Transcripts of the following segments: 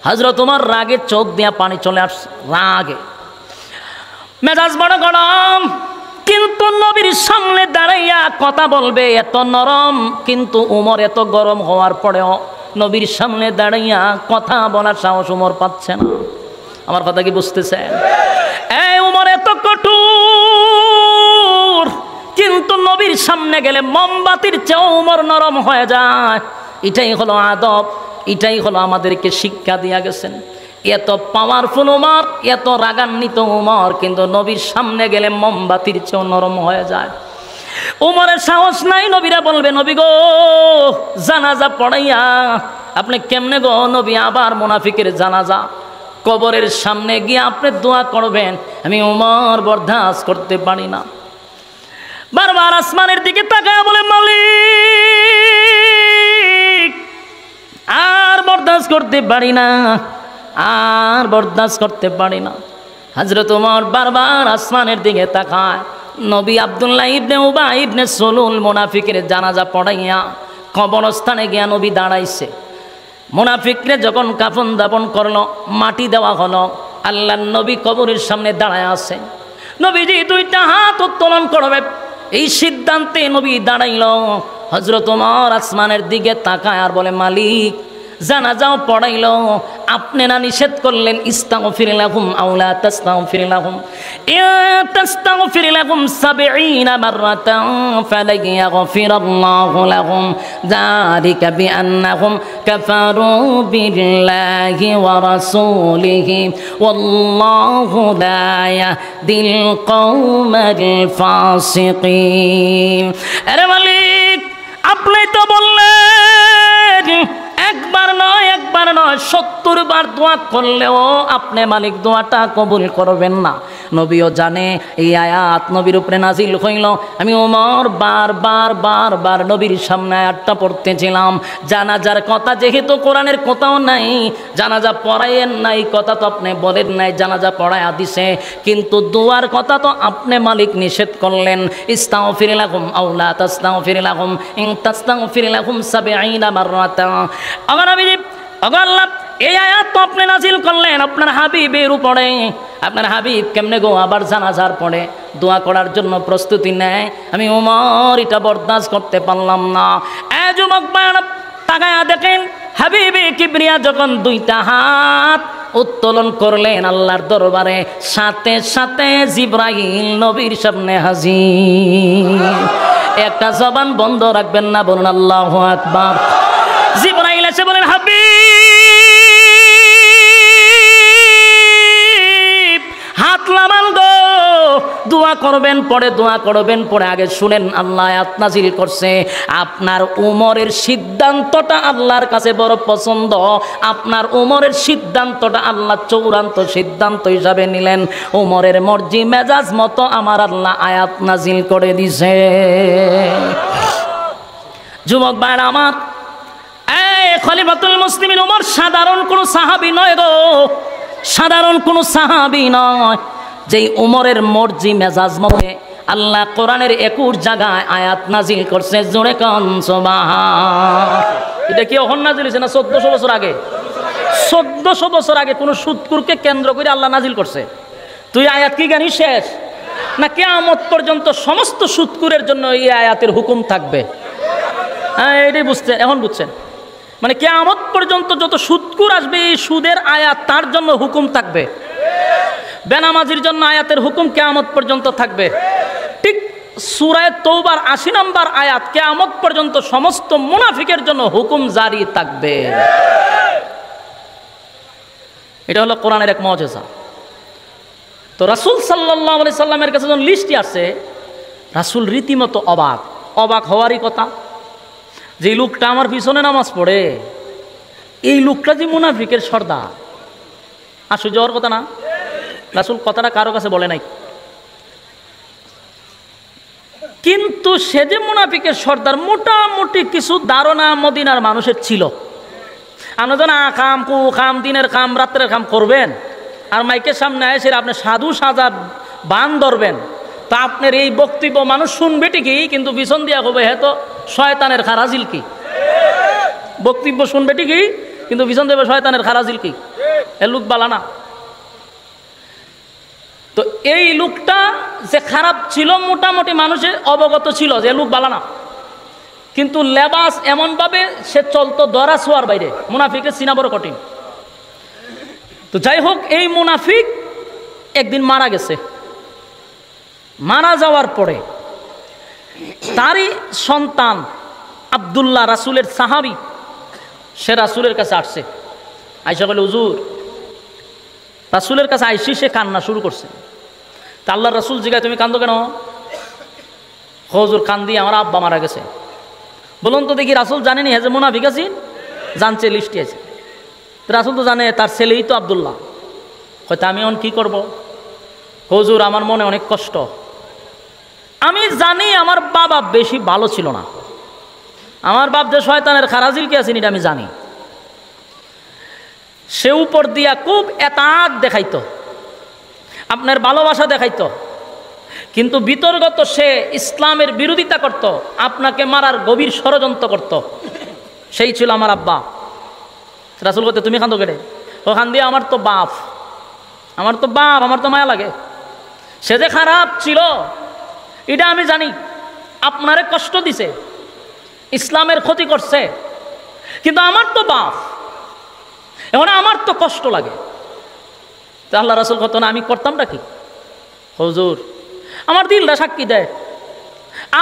হযরত ওমর রাগে চোখ দিয়া পানি চলে আসছে, রাগে মেজাজ বড় গরম। কিন্তু নবীর সামনে দাঁড়াইয়া কথা বলবে এত নরম, কিন্তু ওমর এত গরম হওয়ার পরেও নবীর সামনে দাঁড়াইয়া কথা বলার সাহস ওমর পাচ্ছে না। আমার কথা কি বুঝতেছেন? এই ওমর এত কঠোর, কিন্তু নবীর সামনে গেলে মোমবাতির চেয়েও ওমর নরম হয়ে যায়। এটাই হলো আদব, এটাই হলো আমাদেরকে শিক্ষা দিয়া গেছেন। এত পাওয়ারফুল ওমর, এত রাগান্বিত ওমর, কিন্তু নবীর সামনে গেলে মোমবাতির চেয়েও নরম হয়ে যায়। ওমরের সাহস নাই নবীরা বলবে, নবী গো জানাজা পড়াইয়া আপনি কেমনে গো নবী আবার মুনাফিকের জানাজা কবরের সামনে গিয়ে আপনি দোয়া করবেন, আমি ওমর বরদাস্ত করতে পারি না। বারবার আসমানের দিকে তাকায় বলে, মালিক আর বরদাস্ত করতে পারি না, আর বরদাস্ত করতে পারি না। হযরত ওমর বারবার আসমানের দিকে তাকায়। নবী আব্দুল্লাহ ইবনে উবাই ইবনে সুলুল মুনাফিকের জানাজা পড়াইয়া কবরস্থানে গিয়া নবী দাঁড়াইছে। মুনাফিকরে যখন কাফন দাফন করলো, মাটি দেওয়া হলো, আল্লাহর নবী কবরের সামনে দাঁড়ায় আছে। নবীজি দুইটা হাত উত্তোলন করবে, এই সিদ্ধান্তে নবী দাঁড়াইল। হযরত ওমর আসমানের দিকে তাকায় আর বলে, মালিক জানাজাও পড়াইল, আপনি না নিষেধ করলেন ইস্তাগফির লাহুম আও লা তাস্তাগফির লাহুম, তাস্তাগফির লাহুম ৭০ মাররাতান ফালান ইয়াগফিরাল্লাহু লাহুম যালিকা বিআন্নাহুম কাফারু বিল্লাহি ওয়া রাসূলিহি ওয়াল্লাহু লা ইয়াহদিল কওমাল ফাসিকিন। আরে মালিক আপনি তো বললেন একবার নয় ৭০ বার দোয়া করলেও আপনি মালিক দোয়াটা কবুল করবেন না। নবীও জানে এই আয়াত নবীর উপরে নাজিল হইল। আমি ওমর বার নবীর সামনে আয়াতটা পড়তেছিলাম। জানাজার কথা যেহেতু কোরআনের কোথাও নাই, জানাজা পড়াইয়েন নাই কথা তো আপনি বলেন নাই, জানাজা পড়ায়া দিছে, কিন্তু দোয়ার কথা তো আপনি মালিক নিষেধ করলেন, ইস্তাগফির লাহুম আও লা তাস্তাগফির লাহুম ইন তাস্তাগফির লাহুম ৭০ মাররাতান। আমার নবী আল্লাহ এই আয়াত তো আপনি নাজিল করলেন আপনার হাবিবের উপরে। আপনার হাবিব কেমনে গো আবার জানাজার পরে দোয়া করার জন্য প্রস্তুতি নেয়? আমি ওমর এটা বরদাস্ত করতে পারলাম না। এই যুবক ভাইরা তাকায়া দেখেন, হাবিবে কিবরিয়া যখন দুইটা হাত উত্তোলন করলেন আল্লাহর দরবারে, সাথে সাথে জিবরাইল নবীর সামনে হাজির। একটা জবান বন্ধ রাখবেন না, বলুন আল্লাহু আকবার। জিবরাইল এসে বলেন, হাবিব হাত লাগান গো, দোয়া করবেন পরে, দোয়া করবেন পরে। আগে শুনেন আল্লাহ আয়াত নাজিল করছে, আপনার উমরের সিদ্ধান্তটা আল্লাহর কাছে বড় পছন্দ। আপনার উমরের সিদ্ধান্তটা আল্লাহ চূড়ান্ত সিদ্ধান্ত হিসাবে নিলেন। উমরের মর্জি মেজাজ মতো আমার আল্লাহ আয়াত নাজিল করে দিছে। যুবক ভাইরা আমার, খলিফাতুল মুসলিমিন ওমর সাধারণ কোন সাহাবী নয় গো, সাধারণ কোন সাহাবী নয়। যেই ওমরের মর্জি মেজাজ মতে আল্লাহ কোরআনের ২১ জায়গায় আয়াত নাজিল করছে, জোরে কান সুবহান। এটা কি এখন নাজিল হয়েছে না ১৪০০ বছর আগে? ১৪০০ বছর আগে কোন সুদকুরকে কেন্দ্র করে আল্লাহ নাজিল করছে। তুই আয়াত কি জানিস শেষ না কিয়ামত পর্যন্ত সমস্ত সুদকুরের জন্য এই আয়াতের হুকুম থাকবে? হ্যাঁ, এটাই বুঝতে এখন বুঝছেন। মানে কিয়ামত পর্যন্ত যত সুদকুর আসবে এই সুদের আয়াত তার জন্য হুকুম থাকবে। বেনামাজির জন্য আয়াতের হুকুম কিয়ামত পর্যন্ত থাকবে। ঠিক সূরা তওবার ৮০ নম্বর আয়াত, কিয়ামত পর্যন্ত সমস্ত মুনাফিকের জন্য হুকুম জারি থাকবে। এটা হলো কোরআনের এক মুজিজা। তো রাসূল সাল্লাল্লাহু আলাইহি সাল্লামের কাছে যখন লিস্টটি আসে, রাসূল রীতিমতো অবাক হওয়ারই কথা। যে লোকটা আমার পিছনে নামাজ পড়ে, এই লোকটা যে মুনাফিকের সর্দার, আশ্চর্য হওয়ার কথা না? রাসূল কথাটা কারো কাছে বলে নাই, কিন্তু সে যে মুনাফিকের সর্দার মোটামুটি কিছু ধারণা মদিনার মানুষের ছিল। আমরা যেন কাম কু কাম, দিনের কাম রাত্রের কাম করবেন, আর মাইকের সামনে এসে আপনি সাধু সাজা বান ধরবেন, তা আপনার এই বক্তব্য মানুষ শুনবে ঠিকই, কিন্তু পিছন দিয়া কবে হ্যাঁ তো শয়তানের খারাজিল কি বক্তব্য শুনবে ঠিকই, কিন্তু পিছন দেবে শয়তানের খারাজিল কি, এ লোক বালা না। তো এই লোকটা যে খারাপ ছিল মোটামুটি মানুষের অবগত ছিল যে লোক বালা না, কিন্তু লেবাস এমনভাবে সে চলতো ধরা ছোঁয়ার বাইরে, মুনাফিকের চিনা বড় কঠিন। তো যাই হোক, এই মুনাফিক একদিন মারা গেছে। মারা যাওয়ার পরে তারই সন্তান আব্দুল্লাহ, রাসূলের সাহাবী, সে রাসূলের কাছে আসছে। আয়েশা বলে, হুজুর, রাসূলের কাছে আইসি সে কান্না শুরু করছে। তা আল্লাহর রাসূল জিজ্ঞাসা, তুমি কান্দো কেন? হুজুর, কান্দি, আমার আব্বা মারা গেছে। বলুন তো দেখি, রাসূল জানেনি যে মুনাফিক আছে? জানছে, লিস্টে আছে। রাসূল তো জানে তার ছেলেই তো আব্দুল্লাহ। হয়তো আমি এখন কি করব? হুজুর, আমার মনে অনেক কষ্ট। আমি জানি আমার বাবা বেশি ভালো ছিল না, আমার বাপ যে শয়তানের খারাজিল কি আছেন এটা আমি জানি। সে উপর দিয়া খুব এতাক দেখাইতো, আপনার ভালোবাসা দেখাইতো, কিন্তু বিতর্গত সে ইসলামের বিরোধিতা করত, আপনাকে মারার গভীর ষড়যন্ত্র করত। সেই ছিল আমার আব্বা। রাসূল বলতে, তুমি কান্দো কেটে? ও কান্দি, আমার তো বাপ, আমার তো বাপ, আমার তো মায়া লাগে। সে যে খারাপ ছিল এটা আমি জানি, আপনারে কষ্ট দিছে, ইসলামের ক্ষতি করছে, কিন্তু আমার তো বাপ, এখন আমার তো কষ্ট লাগে। তা আল্লাহ রাসূল কত না, আমি করতামটা কি? হুজুর, আমার দিলটা সাক্ষী দেয়,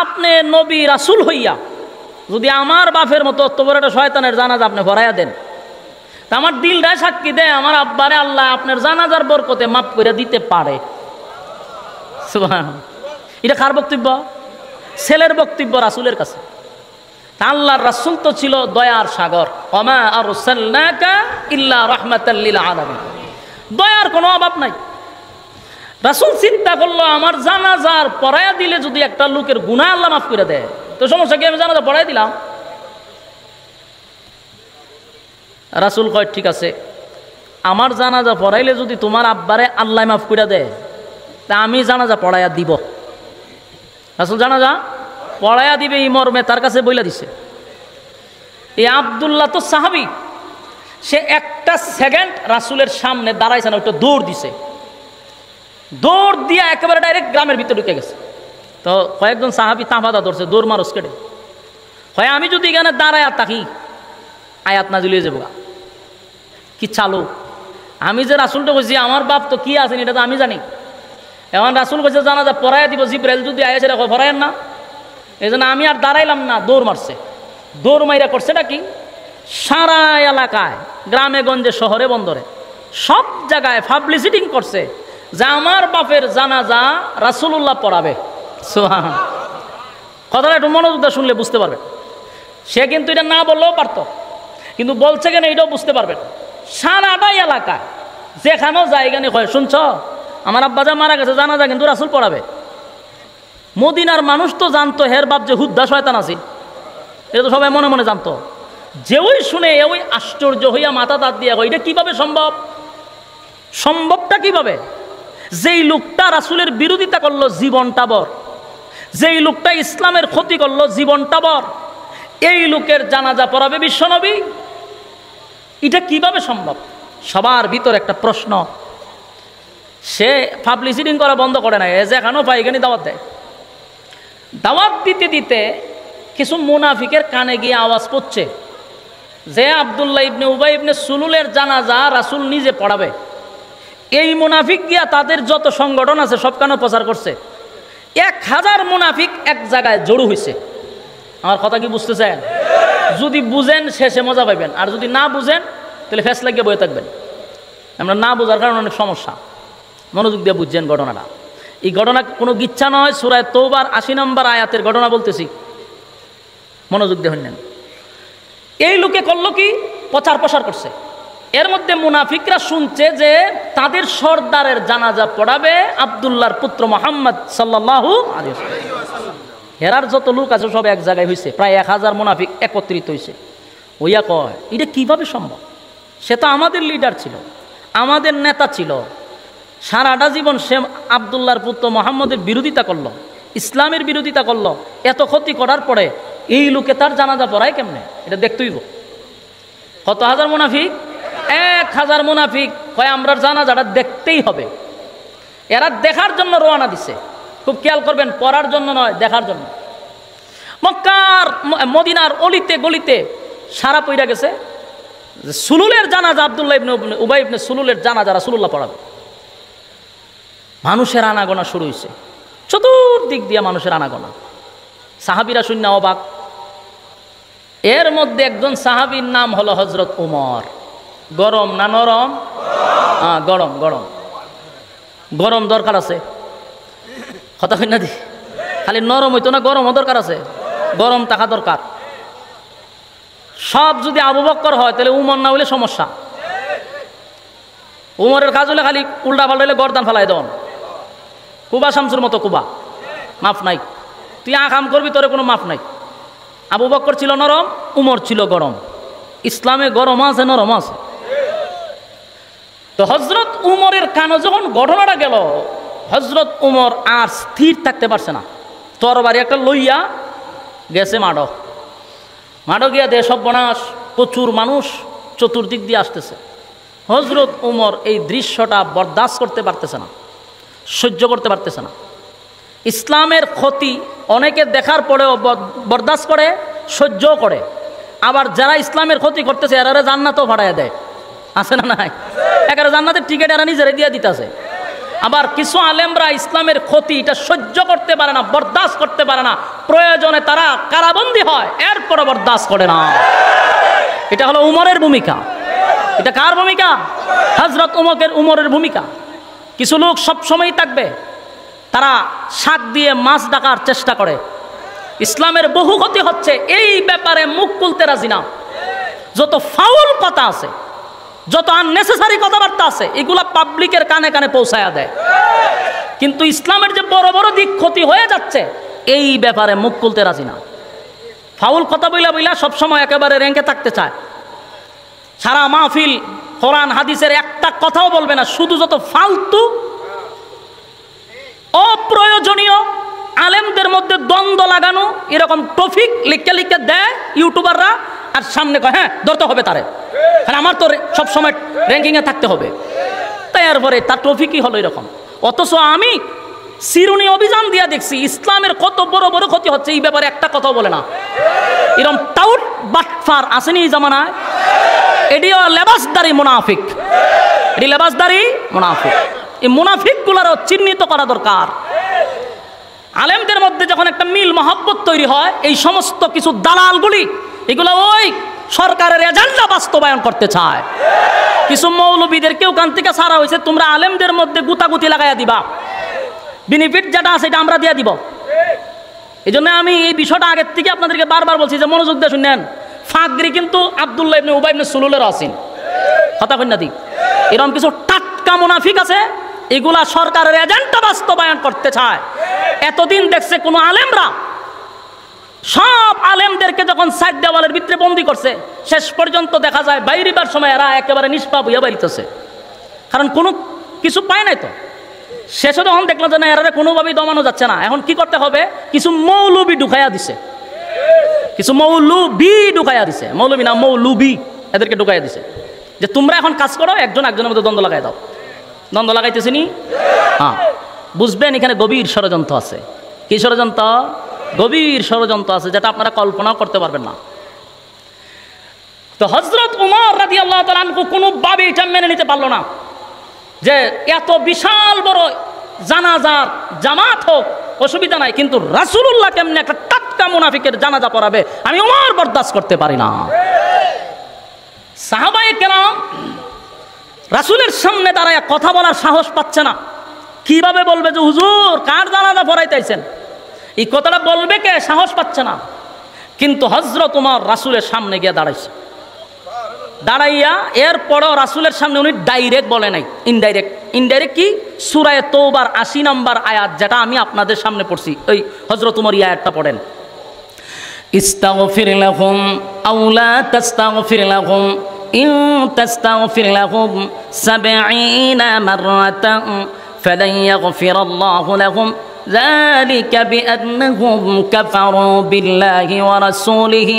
আপনি নবী রাসূল হইয়া যদি আমার বাপের মতো অত বড় একটা শয়তানের জানাজা আপনি ভরাইয়া দেন, তা আমার দিলটা সাক্ষী দেয় আমার আব্বারে আল্লাহ আপনার জানাজার বরকতে মাফ করে দিতে পারে। সুবহানাল্লাহ। এটা কার বক্তব্য? ছেলের বক্তব্য রাসূলের কাছে। তা আল্লাহর রাসূল তো ছিল দয়ার সাগর, ওমা আরসালনাকা ইল্লা রাহমাতাল লিল আলামিন, দয়ার কোনো অভাব নাই। রাসূল চিন্তা করলো, আমার জানাজার পড়ায়া দিলে যদি একটা লোকের গুনাহ আল্লাহ মাফ করে দেয়, তো সমস্যা কি, আমি জানাজা পড়াই দিলাম। রাসূল কয়, ঠিক আছে, আমার জানাজা পড়াইলে যদি তোমার আব্বারে আল্লাহ মাফ করে দেয়, তা আমি জানাজা পড়াইয়া দিব। রাসূল জানাজা পড়াইয়া দিবে এই মর্মে তার কাছে বইলা দিছে। এই আব্দুল্লাহ তো সাহাবী, সে একটা সেকেন্ড রাসূলের সামনে দাঁড়াইছে না, ওইটা দৌড় দিছে, দৌড় দিয়া একেবারে ডাইরেক্ট গ্রামের ভিতরে ঢুকে গেছে। তো কয়েকজন সাহাবী তাঁবাদা ধরছে, দৌড় মারস কেটে। হয় আমি যদি এখানে দাঁড়ায় থাকি আয়াত নাজিল হয়ে যাবো, কি চালু। আমি যে রাসূলটা কইছি আমার বাপ তো কি আছেন এটা তো আমি জানি। এখন রাসূল কইছে জানাজা পড়াইয়া দিব, জিবরাইল যদি আয়েছে দেখো পড়ায়েন না, এই জন্য আমি আর দাঁড়াইলাম না, দৌড় মারছে। দৌড় মাইরা করছেটা কি, সারা এলাকায়, গ্রামে গঞ্জে, শহরে বন্দরে, সব জায়গায় পাবলিসিটি করছে যে আমার বাপের জানাজা রাসূলুল্লাহ পড়াবে। সুবহানাল্লাহ। কথাটা একটু মনোযোগ দিয়ে শুনলে বুঝতে পারবেন। সে কিন্তু এটা না বললেও পারত, কিন্তু বলছে কেন এটাও বুঝতে পারবেন। সারাটাই এলাকা যেখানেও জায়গানে হয়, শুনছ আমার আব্বাজা মারা গেছে, জানাজা কিন্তু রাসূল পড়াবে। মদিনার মানুষ তো জানতো হের বাপ যে হুদ্দা শয়তান আছে, এটা তো সবাই মনে মনে জানতো। যে ওই শুনে ওই আশ্চর্য হইয়া মাথা তাত দিয়া, এটা কিভাবে সম্ভব? সম্ভবটা কিভাবে? যেই লোকটা রাসূলের বিরোধিতা করলো জীবনটা বর, যেই লোকটা ইসলামের ক্ষতি করলো জীবনটা বর, এই লোকের জানাজা পড়াবে বিশ্বনবী, এটা কিভাবে সম্ভব? সবার ভিতর একটা প্রশ্ন। সে পাবলিসিটি করা বন্ধ করে না, যেখানেও পাই এখানে দাওয়াত দেয়। দাওয়াত দিতে দিতে কিছু মুনাফিকের কানে গিয়ে আওয়াজ পড়ছে যে আব্দুল্লাহ ইবনে উবাই ইবনে সুলুলের জানাজা রাসূল নিজে পড়াবে। এই মুনাফিক গিয়া তাদের যত সংগঠন আছে সব কানে প্রচার করছে। 1000 মুনাফিক এক জায়গায় জড়ো হয়েছে। আমার কথা কি বুঝতেছেন? যদি বুঝেন শেষে মজা পাইবেন, আর যদি না বুঝেন তাহলে ফেস লাগিয়ে বয়ে থাকবেন। আমরা না বোঝার কারণে অনেক সমস্যা, মনোযোগ দিয়ে বুঝছেন ঘটনাটা। এই ঘটনা কোনো গিচ্ছা নয়, সূরা তওবার 80 নম্বর আয়াতের ঘটনা বলতেছি, মনোযোগ দিয়ে শুনেন। এই লোকে করলো কি, প্রচার প্রসার করছে। এর মধ্যে মুনাফিকরা শুনছে যে তাদের সর্দারের জানাজা পড়াবে আব্দুল্লাহর পুত্র মুহাম্মদ সাল্লাল্লাহু আলাইহি ওয়াসাল্লাম। হেরার যত লোক আছে সব এক জায়গায় হয়েছে, প্রায় 1000 মুনাফিক একত্রিত হয়েছে। ওইয়া কয় এটা কিভাবে সম্ভব? সে তো আমাদের লিডার ছিল, আমাদের নেতা ছিল, সারাটা জীবন সে আব্দুল্লাহর পুত্র মুহাম্মদের বিরোধিতা করলো, ইসলামের বিরোধিতা করলো। এত ক্ষতি করার পরে এই লোকে তার জানাজা পড়ায় কেমনে? এটা দেখতেইব। কত হাজার মুনাফিক? 1000 মুনাফিক কয় আমরা জানাজাটা দেখতেই হবে। এরা দেখার জন্য রওনা দিছে। খুব খেয়াল করবেন, পড়ার জন্য নয়, দেখার জন্য। মক্কার মদিনার অলিতে গলিতে সারা পইরা গেছে সুলুলের জানাজা, আব্দুল্লাহ ইবনে উবাই ইবনে সুলুলের জানাজা রাসূলুল্লাহ পড়াবে। মানুষের আনাগোনা শুরু হয়েছে, চতুর্দিক দিয়ে মানুষের আনাগোনা। সাহাবীরা শূন্য অবাক। এর মধ্যে একজন সাহাবীর নাম হলো হযরত উমর। গরম না নরম? গরম। গরম গরম দরকার আছে, কথা কই না দি? খালি নরম হইতো না, গরমও দরকার আছে। গরম থাকা দরকার। সব যদি আবু বকর হয় তাহলে উমর না হইলে সমস্যা। উমরের কাজ হলে খালি উল্টা পাল্টা হইলে গর্দান ফেলাই দেন। কুবা শামসুর মতো কুবা, মাফ নাই। তুই আকাম করবি, তোর কোনো মাফ নাই। আবু বকর ছিল নরম, উমর ছিল গরম। ইসলামে গরম আছে, নরম আছে। তো হযরত উমরের কানে যখন ঘটনাটা গেল, হযরত উমর আর স্থির থাকতে পারছে না। তরবারি একটা লইয়া গেছে মাডো গিয়া দেশ সর্বনাশ, প্রচুর মানুষ চতুর্দিক দিয়ে আসতেছে। হযরত উমর এই দৃশ্যটা বরদাস্ত করতে পারতেছে না, সহ্য করতে পারতেছে না। ইসলামের ক্ষতি অনেকে দেখার পরেও বরদাস্ত করে, সহ্য করে। আবার যারা ইসলামের ক্ষতি করতেছে এরা জান্নাতও ভাড়াইয়া দেয়, আছে না নাই? একেবারে জান্নাতের টিকিট এরা নিজেরাই দিয়ে দিতেছে। আবার কিছু আলেমরা ইসলামের ক্ষতি এটা সহ্য করতে পারে না, বরদাস্ত করতে পারে না, প্রয়োজনে তারা কারাবন্দী হয়, এরপর বরদাস্ত করে না। এটা হলো উমরের ভূমিকা। এটা কার ভূমিকা? হযরত উমরের ভূমিকা। কিছু লোক সবসময় থাকবে, তারা শাক দিয়ে মাছ ডাকার চেষ্টা করে। ইসলামের বহু ক্ষতি হচ্ছে, এই ব্যাপারে মুখ খুলতে রাজি না। যত ফাউল কথা আছে, যত আননেসেসারি কথাবার্তা আছে, এগুলা পাবলিকের কানে কানে পৌঁছায়া দেয়। কিন্তু ইসলামের যে বড় বড় দিক ক্ষতি হয়ে যাচ্ছে, এই ব্যাপারে মুখ খুলতে রাজি না। ফাউল কথা বইলা সবসময় একেবারে র্যাঙ্কে থাকতে চায়। সারা মাহফিল কোরআন হাদিসের একটা কথাও বলবে না, শুধু যত ফালতু অপ্রয়োজনীয় আলেমদের মধ্যে দ্বন্দ্ব লাগানো এরকম টপিক লিখে দেয় ইউটিউবাররা, আর সামনে কয় হ্যাঁ ধরতে হবে তারে, কারণ আমার তো সবসময় র্যাঙ্কিংয়ে থাকতে হবে। তাই এরপরে তার টপিকই হলো এরকম। অথচ আমি চিরুনি অভিযান দিয়ে দেখছি ইসলামের কত বড় বড় ক্ষতি হচ্ছে, এই ব্যাপারে একটা কথাও বলে না। এরকম টাউট বাটফার আসেনি এই জামানায়। এটিও লেবাসদারি মুনাফিক, এটি লেবাসদারি মুনাফিক। এই মুনাফিকগুলোরও চিহ্নিত করা দরকার। আলেমদের মধ্যে যখন একটা মিল মহব্বত তৈরি হয়, এই সমস্ত কিছু দালালগুলি এগুলো ওই সরকারের এজেন্ডা বাস্তবায়ন করতে চায়। কিছু মৌলবীদেরকেও কান থেকে ছাড়া হয়েছে, তোমরা আলেমদের মধ্যে গুতাগুতি লাগাইয়া দিবা, বেনিফিট যেটা আছে এটা আমরা দিয়ে দিব। এই জন্য আমি এই বিষয়টা আগের থেকে আপনাদেরকে বারবার বলছি যে মনোযোগ দিয়ে শুনেন। ফাঁকগিরি কিন্তু আব্দুল্লাহ ইবনে উবাই ইবনে সুলুলের আছেন, কথা কই না দিক। এরকম কিছু টাটকা মুনাফিক আছে, এগুলা সরকারের এজেন্ডা বাস্তবায়ন করতে চায়। এতদিন দেখছে কোনো আলেমরা সব আলেমদেরকে যখন সাইড দেওয়ালের ভিতরে বন্দি করছে, শেষ পর্যন্ত দেখা যায় বাইরিবার সময় এরা একেবারে নিষ্পাপ হইয়া বাড়িতেছে, কারণ কোনো কিছু পায় নাই। তো শেষে তখন দেখলো যে না, এরা কোনোভাবেই দমানো যাচ্ছে না। এখন কি করতে হবে? কিছু মৌলবি ঢুকাইয়া দিছে, কিছু মৌলবি ঢুকাইয়া দিছে, মৌলবি না মৌলবি, এদেরকে ঢুকাইয়া দিছে যে তোমরা এখন কাজ করো, একজন একজনের মধ্যে দ্বন্দ্ব লাগাই দাও। দ্বন্দ্ব লাগাইতেছে নি? হ্যাঁ, বুঝবেন এখানে গভীর ষড়যন্ত্র আছে। কি ষড়যন্ত্র? গভীর ষড়যন্ত্র আছে, যেটা আপনারা কল্পনাও করতে পারবেন না। তো হযরত উমর রাদিয়াল্লাহু তাআলা আনহু কোনোভাবেই এটা মেনে নিতে পারলো না যে এত বিশাল বড় জানাজার জামাত হোক অসুবিধা নাই, কিন্তু রাসূলুল্লাহ কেমনে একটা টাটকা মুনাফিকের জানাজা পড়াবে, আমি উমর বরদাস্ত করতে পারি না। সাহাবায়ে কেরাম রাসূলের সামনে দাঁড়ায় কথা বলার সাহস পাচ্ছে না। কিভাবে বলবে যে হুজুর কার জানাজা পড়াইতেছেন, এই কথাটা বলবে কে? সাহস পাচ্ছে না। কিন্তু হযরত উমর রাসূলের সামনে গিয়ে দাঁড়াইছে। দাঁড়াইয়া এরপরও রাসূলের সামনে উনি ডাইরেক্ট বলে নাই, ইনডাইরেক্ট। ইনডাইরেক্ট কি? সূরা তওবার ৮০ নম্বর আয়াত, যেটা আমি আপনাদের সামনে পড়ছি, ওই হযরত উমর এই আয়াতটা পড়েন। ইস্তাগফির লাহুম আও লা তাস্তাগফির লাহুম ইন তাস্তাগফির লাহুম ৭০ মাররাতান ফালান ইয়াগফিরাল্লাহু লাহুম ذلك بأنهم كفروا بالله ورسوله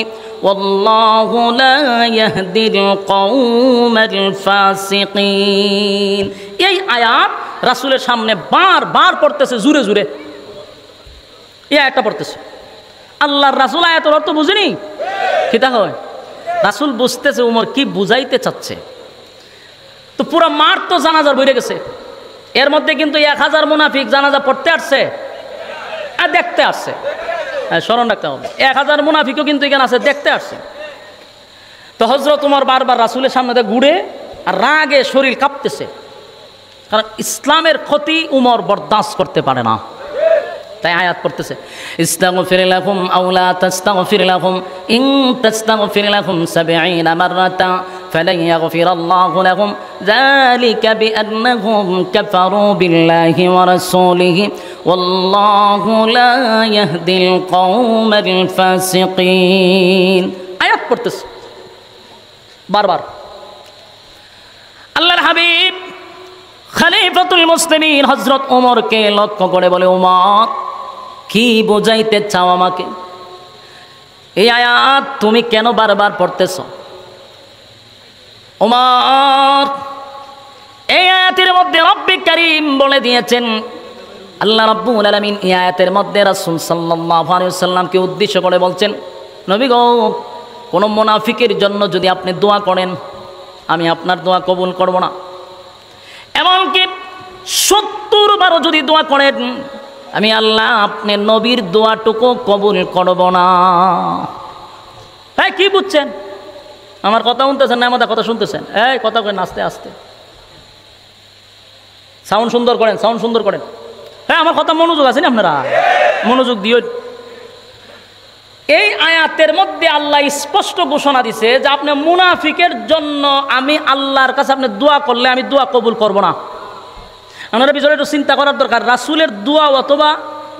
ওয়াল্লাহু লা ইয়াহদিল কওমাল ফাসিকিন। এই আয়াত রাসূলের সামনে বারবার পড়তেছে জোরে জোরে, এই আয়াতটা পড়তেছে। আল্লাহর রাসূল আয়াতের অর্থ বুঝেনি, কিতা হয় রাসূল বুঝতেছে উমর কি বুঝাইতে চাচ্ছে। তো পুরো মাঠ তো জানাজার বইরে গেছে, এর মধ্যে কিন্তু 1000 মুনাফিক জানাজা পড়তে আসছে আর দেখতে আসছে। হ্যাঁ, স্মরণ রাখতে হবে, 1000 মুনাফিকও কিন্তু এখানে আছে, দেখতে আসছে। তো হযরত ওমর বারবার রাসূলের সামনে ঘুরে আর রাগে শরীর কাঁপতেছে, কারণ ইসলামের ক্ষতি উমর বরদাস্ত করতে পারে না। তাই আয়াত পড়তেছে, ইস্তাগফির লাহুম আও লা তাস্তাগফির লাহুম ইন তাস্তাগফির লাহুম 70 মাররাতা ফালান ইয়াগফিরাল্লাহু লাহুম যালিকা বিআন্নাহুম কাফারু বিল্লাহি ওয়া রাসূলিহি ওয়াল্লাহু লা ইয়াহদিল কওমাল ফাসিকিন। আয়াত পড়তেছে বারবার। আল্লাহর হাবিব খলিফাতুল মুসলিমিন হযরত ওমরকে লক্ষ্য করে বলে, ওমর কি বোঝাইতে চাও আমাকে? এই আয়াত তুমি কেন বারবার পড়তেছ? ওমর, এই আয়াতের মধ্যে রব্বে কারীম বলে দিয়েছেন, আল্লাহ রাব্বুল আলামিন এই আয়াতের মধ্যে রাসূল সাল্লাল্লাহু আলাইহি ওয়াসাল্লামকে উদ্দেশ্য করে বলছেন, নবী গো, কোন মুনাফিকের জন্য যদি আপনি দোয়া করেন আমি আপনার দোয়া কবুল করব না। এমনকি 70 বারও যদি দোয়া করেন আমি আল্লাহ আপনার নবীর দোয়াটুকু কবুল করব না। হ্যাঁ, কি বুঝছেন? আমার কথা শুনতেছেন না? আমাদের কথা শুনতেছেন? এই কথা করেন আস্তে আস্তে, সাউন্ড সুন্দর করেন, সাউন্ড সুন্দর করেন। হ্যাঁ, আমার কথা মনোযোগ আছে না? আপনারা মনোযোগ দিও। এই আয়াতের মধ্যে আল্লাহ স্পষ্ট ঘোষণা দিছে যে আপনি মুনাফিকের জন্য আমি আল্লাহর কাছে আপনি দোয়া করলে আমি দোয়া কবুল করব না। আপনারা বিষয়টা একটু চিন্তা করার দরকার। রাসূলের দোয়া অথবা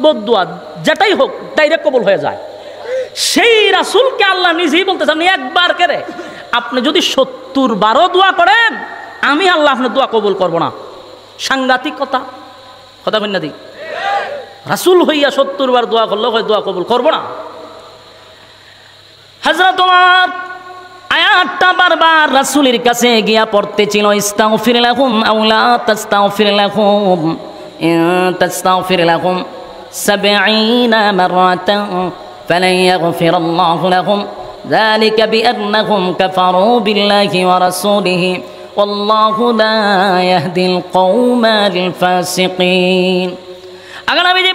বদদোয়া যেটাই হোক ডাইরেক্ট কবুল হয়ে যায়। সেই রাসূলকে আল্লাহ নিজেই বলতেছেন, আপনি একবার করে আপনি যদি 70 বারও দোয়া করেন আমি আল্লাহ আপনার দোয়া কবুল করব না। সাংঘাতিক কথা, কথা বল না দি। রাসূল হইয়া 70 বার দোয়া করলেও হয় দোয়া কবুল করব না। হযরত ওমর আয়াতটা বারবার রাসূলের কাছে গিয়া পড়তেছিল, ইস্তাগফির লাহুম আও লা তাস্তাগফির লাহুম ইন তাস্তাগফির লাহুম 70 মাররাতান ফালান ইয়াগফিরাল্লাহু লাহুম যালিকা বিআন্নাহুম কাফারু বিল্লাহি ওয়া রাসূলিহি ওয়াল্লাহু লা ইয়াহদিল কওমাল ফাসিকিন। আগে নবীজি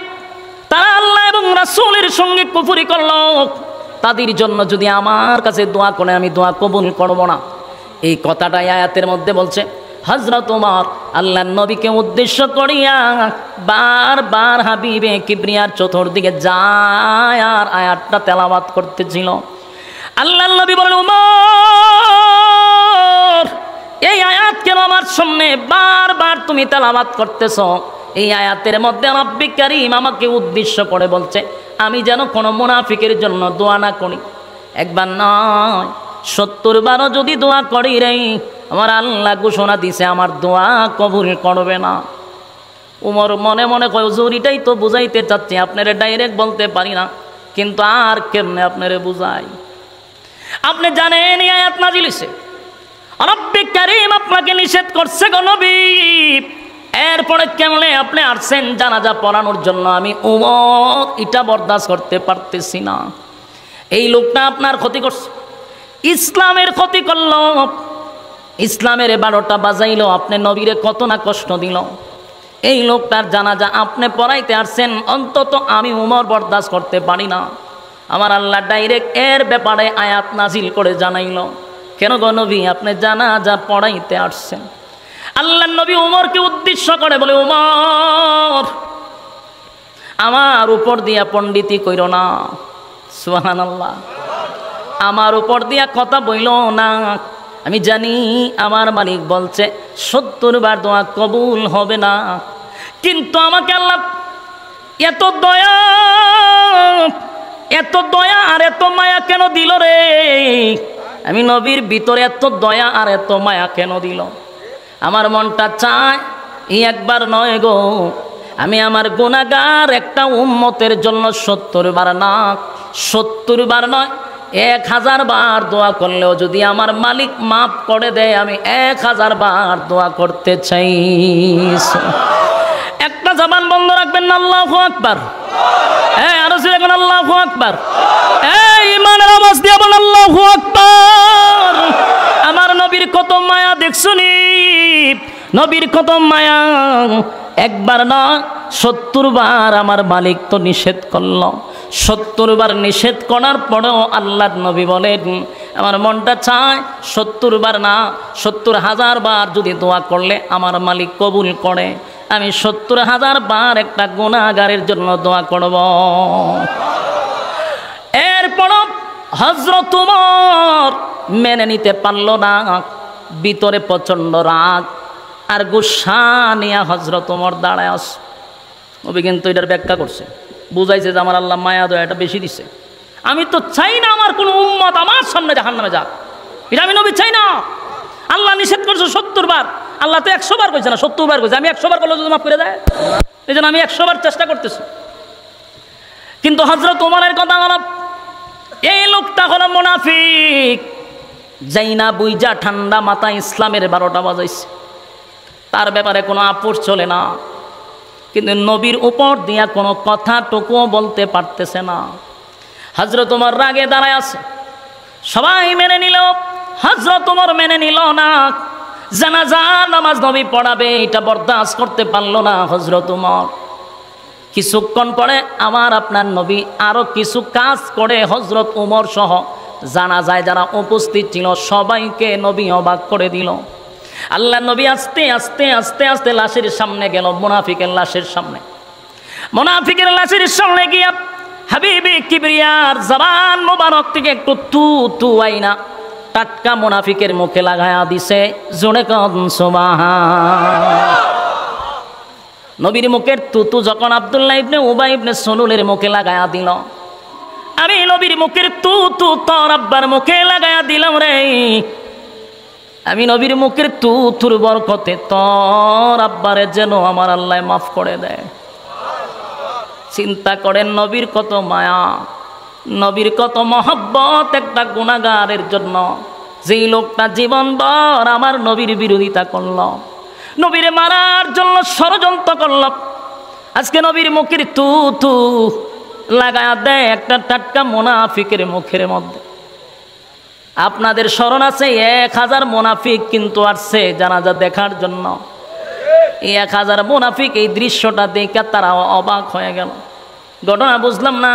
তারা আল্লাহ এবং রাসূলের সঙ্গে কুফরি করল, তাদের জন্য যদি আমার কাছে দোয়া করে আমি দোয়া কবুল করব না। এই কথাটা আয়াতের মধ্যে বলছে। হযরত ওমর আল্লাহর নবীকে উদ্দেশ্য করিয়া বারবার হাবিবে কিবরিয়ার চতুর্দিকে যায় আর আয়াতটা তেলাওয়াত করতেছিল। আল্লাহর নবী বলেন, ওমর এই আয়াত কেন আমার সামনে বারবার তুমি তেলাওয়াত করতেছ? এই আয়াতের মধ্যে রব্বে কারীম আমাকে উদ্দেশ্য করে বলছে আমি যেন কোনো মুনাফিকের জন্য দোয়া না করি। একবার নয় 70 বারও যদি দোয়া করি রে, আমার আল্লাহ ঘোষণা দিছে আমার দোয়া কবুল করবে না। উমর মনে মনে কয়, হুজুর এটাই তো বুঝাইতে চাচ্ছি, আপনারে ডাইরেক্ট বলতে পারি না, কিন্তু আর কেমনে আপনারে বুঝাই? আপনি জানেন এই আয়াত নাজিল হইছে, রব্বে কারীম আপনাকে নিষেধ করছে গো নবী, এরপরে কেমনে আপনি আসছেন জানাজা পড়ানোর জন্য? আমি উমর এটা বরদাস্ত করতে পারতেছি না। এই লোকটা আপনার ক্ষতি করছে, ইসলামের ক্ষতি করল, ইসলামের 12টা বাজাইল, আপনি নবীরে কত না কষ্ট দিল। এই লোকটার জানাজা আপনি পড়াইতে আসছেন, অন্তত আমি উমর বরদাস্ত করতে পারি না। আমার আল্লাহ ডাইরেক্ট এর ব্যাপারে আয়াত নাজিল করে জানাইল, কেন গো নবী আপনি জানাজা পড়াইতে আসছেন? আল্লাহ নবী উমরকে উদ্দেশ্য করে বলে, উমর আমার উপর দিয়া পণ্ডিতি কইরো না। সুবহানাল্লাহ, আমার উপর দিয়া কথা বইল না। আমি জানি আমার মালিক বলছে 70 বার দোয়া কবুল হবে না, কিন্তু আমাকে আল্লাহ এত দয়া আর এত মায়া কেন দিল রে? আমি নবীর ভিতরে এত দয়া আর এত মায়া কেন দিল? আমার মনটা চায় এই একবার নয় গো, আমি আমার গুনাহগার একটা উম্মতের জন্য 70 বার না, 70 বার নয় 1000 বার দোয়া করলেও যদি আমার মালিক মাফ করে দেয়, আমি 1000 বার দোয়া করতে চাই। একটা জবান বন্ধ রাখবেন না, আল্লাহু আকবার। আরো জোরে বলেন আল্লাহু আকবার। ঈমানের আওয়াজ দিয়ে বলেন আল্লাহু আকবার। আমার নবীর কত মায়া দেখছুনি, নবীর কত মায়া। একবার না 70 বার আমার মালিক তো নিষেধ করল। 70 বার নিষেধ করার পরেও আল্লাহর নবী বলেন আমার মনটা চায় 70 বার না 70,000 বার যদি দোয়া করলে আমার মালিক কবুল করে, আমি 70,000 বার একটা গুনাহগারের জন্য দোয়া করব। এরপর হযরত ওমর মেনে নিতে পারল না, ভিতরে প্রচণ্ড রাগ আর গুসা নিয়ে হযরত ওমর দাঁড়ায় আছে। নবী কিন্তু এটার ব্যাখ্যা করছে, বুঝাইছে যে আমার আল্লাহ মায়া দয়াটা বেশি দিছে। আমি তো চাই না আমার কোনো উম্মত আমার সামনে জাহান্নামে যাক, এটা আমি নবী চাই না। আল্লাহ নিষেধ করছে 70 বার, আল্লাহ তো 100 বার কইছে না, 70 বার কইছে। আমি 100 বার করলে যদি মাফ করে দেয়, এই জন্য আমি 100 বার চেষ্টা করতেছি। কিন্তু হযরত ওমরের কথা হলো এই লোকটা হলো মুনাফিক, যাই না বুইজা ঠান্ডা মাথায় ইসলামের 12টা বাজাইছে, তার ব্যাপারে কোনো আপোষ চলে না। কিন্তু নবীর উপর দিয়া কোনো কথাটুকুও বলতে পারতেছে না। হযরত ওমর রাগে দাঁড়ায় আছে, সবাই মেনে নিল, হযরত ওমর মেনে নিল না। জানাজা নামাজ নবী পড়াবে এটা বরদাস্ত করতে পারল না হযরত ওমর। কিছুক্ষণ পরে আমার আপনার নবী আরো কিছু কাজ করে হযরত ওমর সহ জানাজায় যারা উপস্থিত ছিল সবাইকে নবী অবাক করে দিল। আল্লাহ নবী আস্তে আস্তে আস্তে আস্তে লাশের সামনে গেল, মুনাফিকের লাশের সামনে। মুনাফিকের লাশের সামনে গিয়া হাবিবে কিবরিয়ার জবান মোবারক থেকে একটু তু তু আইনা টাটকা মুনাফিকের মুখে লাগায়া দিছে। জোরে কোন সুবহান। নবীর মুখের তুতু যখন আব্দুল্লাহ ইবনে উবাই ইবনে সলুলের মুখে লাগায়া দিল, আমি নবীর মুখের তুতু তোর আব্বার মুখে লাগায়া দিলাম রে। আমি নবীর মুখের তুতুর বরকতে তোর আব্বারে যেন আমার আল্লাহ মাফ করে দেয়। চিন্তা করেন নবীর কত মায়া, নবীর কত মহব্বত একটা গুনাহগারের জন্য। যেই লোকটা জীবনভর আমার নবীর বিরোধিতা করল, নবীরে মারার জন্য ষড়যন্ত্র করল, আজকে নবীর মুখের তুতু লাগায়া দেয় একটা টাটকা মুনাফিকের মুখের মধ্যে। আপনাদের স্মরণ আছে 1000 মুনাফিক কিন্তু আসছে জানাজা দেখার জন্য। এই 1000 মুনাফিক এই দৃশ্যটা দেখে তারা অবাক হয়ে গেল। ঘটনা বুঝলাম না,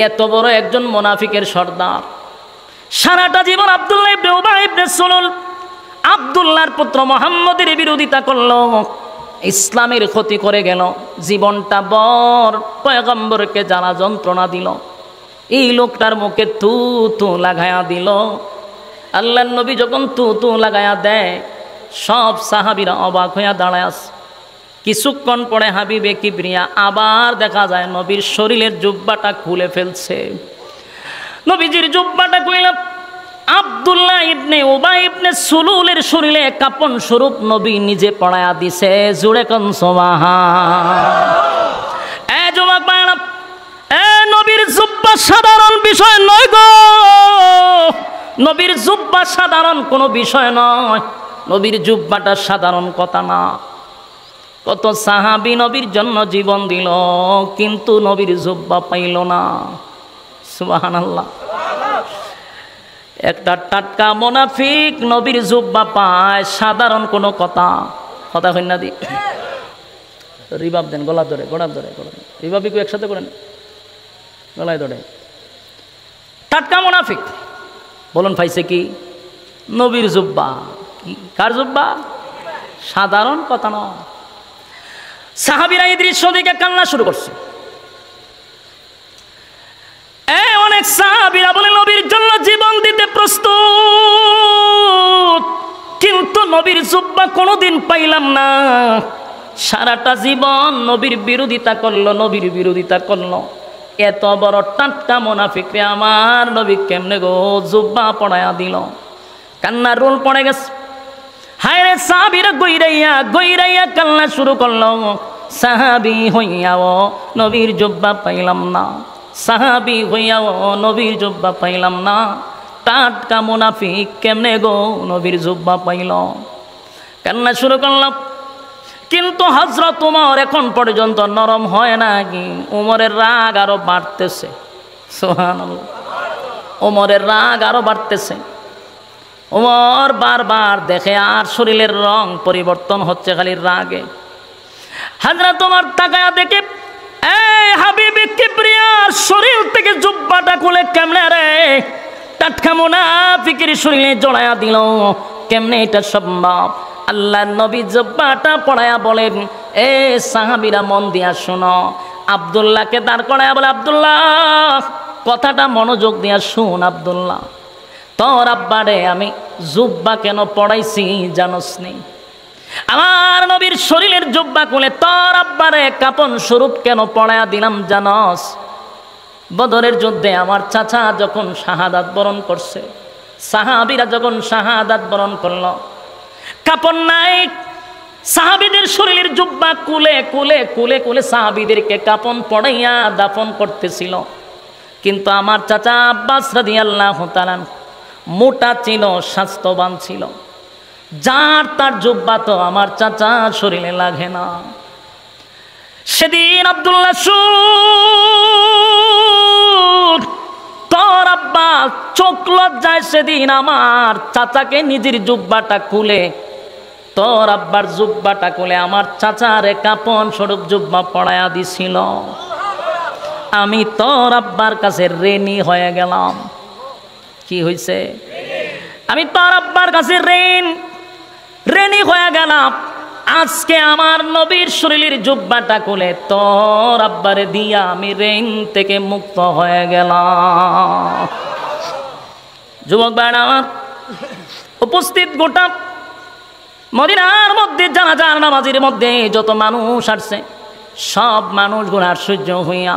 এত বড় একজন মুনাফিকের সর্দার সারাটা জীবন আব্দুল্লাহ ইবনে উবাই ইবনে সলুল আব্দুল্লাহর পুত্র মুহাম্মদের বিরোধিতা করলো, ইসলামের ক্ষতি করে গেল, জীবনটা বর পয়গম্বরকে যারা যন্ত্রণা দিল, এই লোকটার মুখে তু তু লাগায়া দিল। আল্লাহর নবী যখন তু তু লাগায়া দেয় সব সাহাবীরা অবাক হইয়া দাঁড়ায় আছে। কিছুক্ষণ পরে হাবিবে কিবরিয়া আবার দেখা যায় নবীর শরীরের জুব্বাটা খুলে ফেলছে। নবীজির জুব্বাটা খুলে আব্দুল্লাহ ইবনে উবাই ইবনে সুলুলের শরীরে কাপন স্বরূপ নবী নিজে পড়ায়া দিছে। জুড়ে কোন সুবহান। যুবক ভাইরা, নবীর জুব্বা সাধারণ বিষয় নয় গো, নবীর জুব্বা সাধারণ কোনো বিষয় নয়। নবীর জুব্বাটা সাধারণ কথা না। কত সাহাবী নবীর জন্য জীবন দিল কিন্তু নবীর জুব্বা পাইল না। সুবহানাল্লাহ। একটা টাটকা মুনাফিক নবীর জুব্বা পায়, সাধারণ কোনো কথা কথা হয় না। দি রিবাব দেন, গলা ধরে, গোড়া ধরে, রিবাবি কেউ একসাথে করেন, গলায় ধরে। টাটকা মুনাফিক বলুন পাইছে কি? নবীর জুব্বা। কার জুব্বা? সাধারণ কথা নয়। সাহাবীরা এই দৃশ্য দেখে কান্না শুরু করছে। অনেক সাহাবীরা বলে নবীর জন্য জীবন দিতে প্রস্তুত, কিন্তু নবীর জুব্বা কোনোদিন পাইলাম না। সারাটা জীবন নবীর বিরোধিতা করলো, নবীর বিরোধিতা করলো। এত বড় টাটকা মুনাফিকরে আমার নবী কেমনে গো জুব্বা পড়ায়া দিল। কান্নার রোল পড়ে গেছে। হায় রে সাহাবীরা গইরাইয়া গইরাইয়া কান্না শুরু করলো। সাহাবী হইয়াও নবীর জুব্বা পাইলাম না। সাহাবি হইয়াও নবীর জুব্বা পাইলাম না, টাটকা মুনাফিক কেমনে গো নবীর জুব্বা পাইল? কান্না শুরু করলাম। কিন্তু হযরত উমর এখন পর্যন্ত নরম হয় না। কি উমরের রাগ আরো বাড়তেছে। সুবহানাল্লাহ, উমরের রাগ আরো বাড়তেছে। উমর বারবার দেখে আর শরীরের রং পরিবর্তন হচ্ছে খালি রাগে। হযরত উমর তাকায়া দেখে এই হাবিবি কিবরিয়ার শরীর থেকে জুব্বাটা খুলে কেমনে রে টাটকা মুনাফিকের শরীরে জড়ায়া দিল, কেমনে এটা সম্ভব? আল্লাহর নবী জুব্বাটা পড়ায়া বলেন, এ সাহাবীরা মন দিয়া শোনো। আব্দুল্লাহকে দাঁড় করায়া বলে, আব্দুল্লাহ কথাটা মনোযোগ দিয়া শুন। আব্দুল্লাহ, তোর আব্বারে আমি জুব্বা কেন পড়াইছি জানোস নি? আমার নবীর শরীরের জুব্বা খুলে তোর আব্বারে কাপন স্বরূপ কেন পড়ায়া দিলাম জানোস? বদরের যুদ্ধে আমার চাচা যখন শাহাদাত বরণ করছে, সাহাবীরা যখন শাহাদাত বরণ করল, কাপন নাই, সাহাবীদের শরীরের জুব্বা কুলে কুলে কুলে কুলে সাহাবীদেরকে কাপন পড়াইয়া দাফন করতেছিল। কিন্তু আমার চাচা আব্বাস রাদিয়াল্লাহু তাআলা মোটা ছিল, স্বাস্থ্যবান ছিল, যার তার জুব্বা তো আমার চাচা শরীরে লাগে না। সেদিন আব্দুল্লাহ তোর আব্বা চোখ লজ্জায় সেদিন আমার চাচাকে নিজের জুব্বাটা খুলে, তোর আব্বার জুব্বাটা খুলে আমার চাচারে কাপন স্বরূপ জুব্বা পড়ায়া দিছিল। আমি তোর আব্বার কাছে ঋণী হয়ে গেলাম। কি হয়েছে? আমি তোর আব্বার কাছে ঋণী হয়ে গেলাম। আজকে আমার নবীর শরীরের জুব্বাটা খুলে তোর আব্বারে দিয়া আমি ঋণ থেকে মুক্ত হয়ে গেলাম। যুবক ভাইরা আমার, উপস্থিত গোটা মদিনার মধ্যে জানাজার নামাজের মধ্যে যত মানুষ আসছে, সব মানুষগুলো আশ্চর্য হইয়া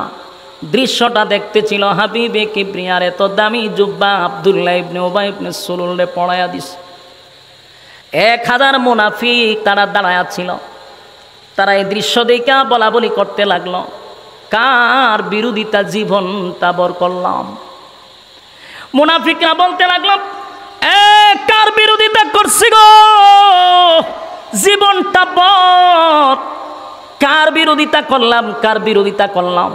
দৃশ্যটা দেখতেছিল। হাবিবে কিবরিয়ার এত দামি জুব্বা আব্দুল্লাহ ইবনে উবাই ইবনে সুলুলে পড়ায়া দিছে। 1000 মুনাফিক তারা দাঁড়ায়া ছিল। তারা এই দৃশ্য দেখা বলা বলি করতে লাগলো, কার বিরোধিতা জীবনটা বর করলাম? মুনাফিকরা বলতে লাগলো, কার বিরোধিতা করছি গো জীবনটা বর? কার বিরোধিতা করলাম? কার বিরোধিতা করলাম?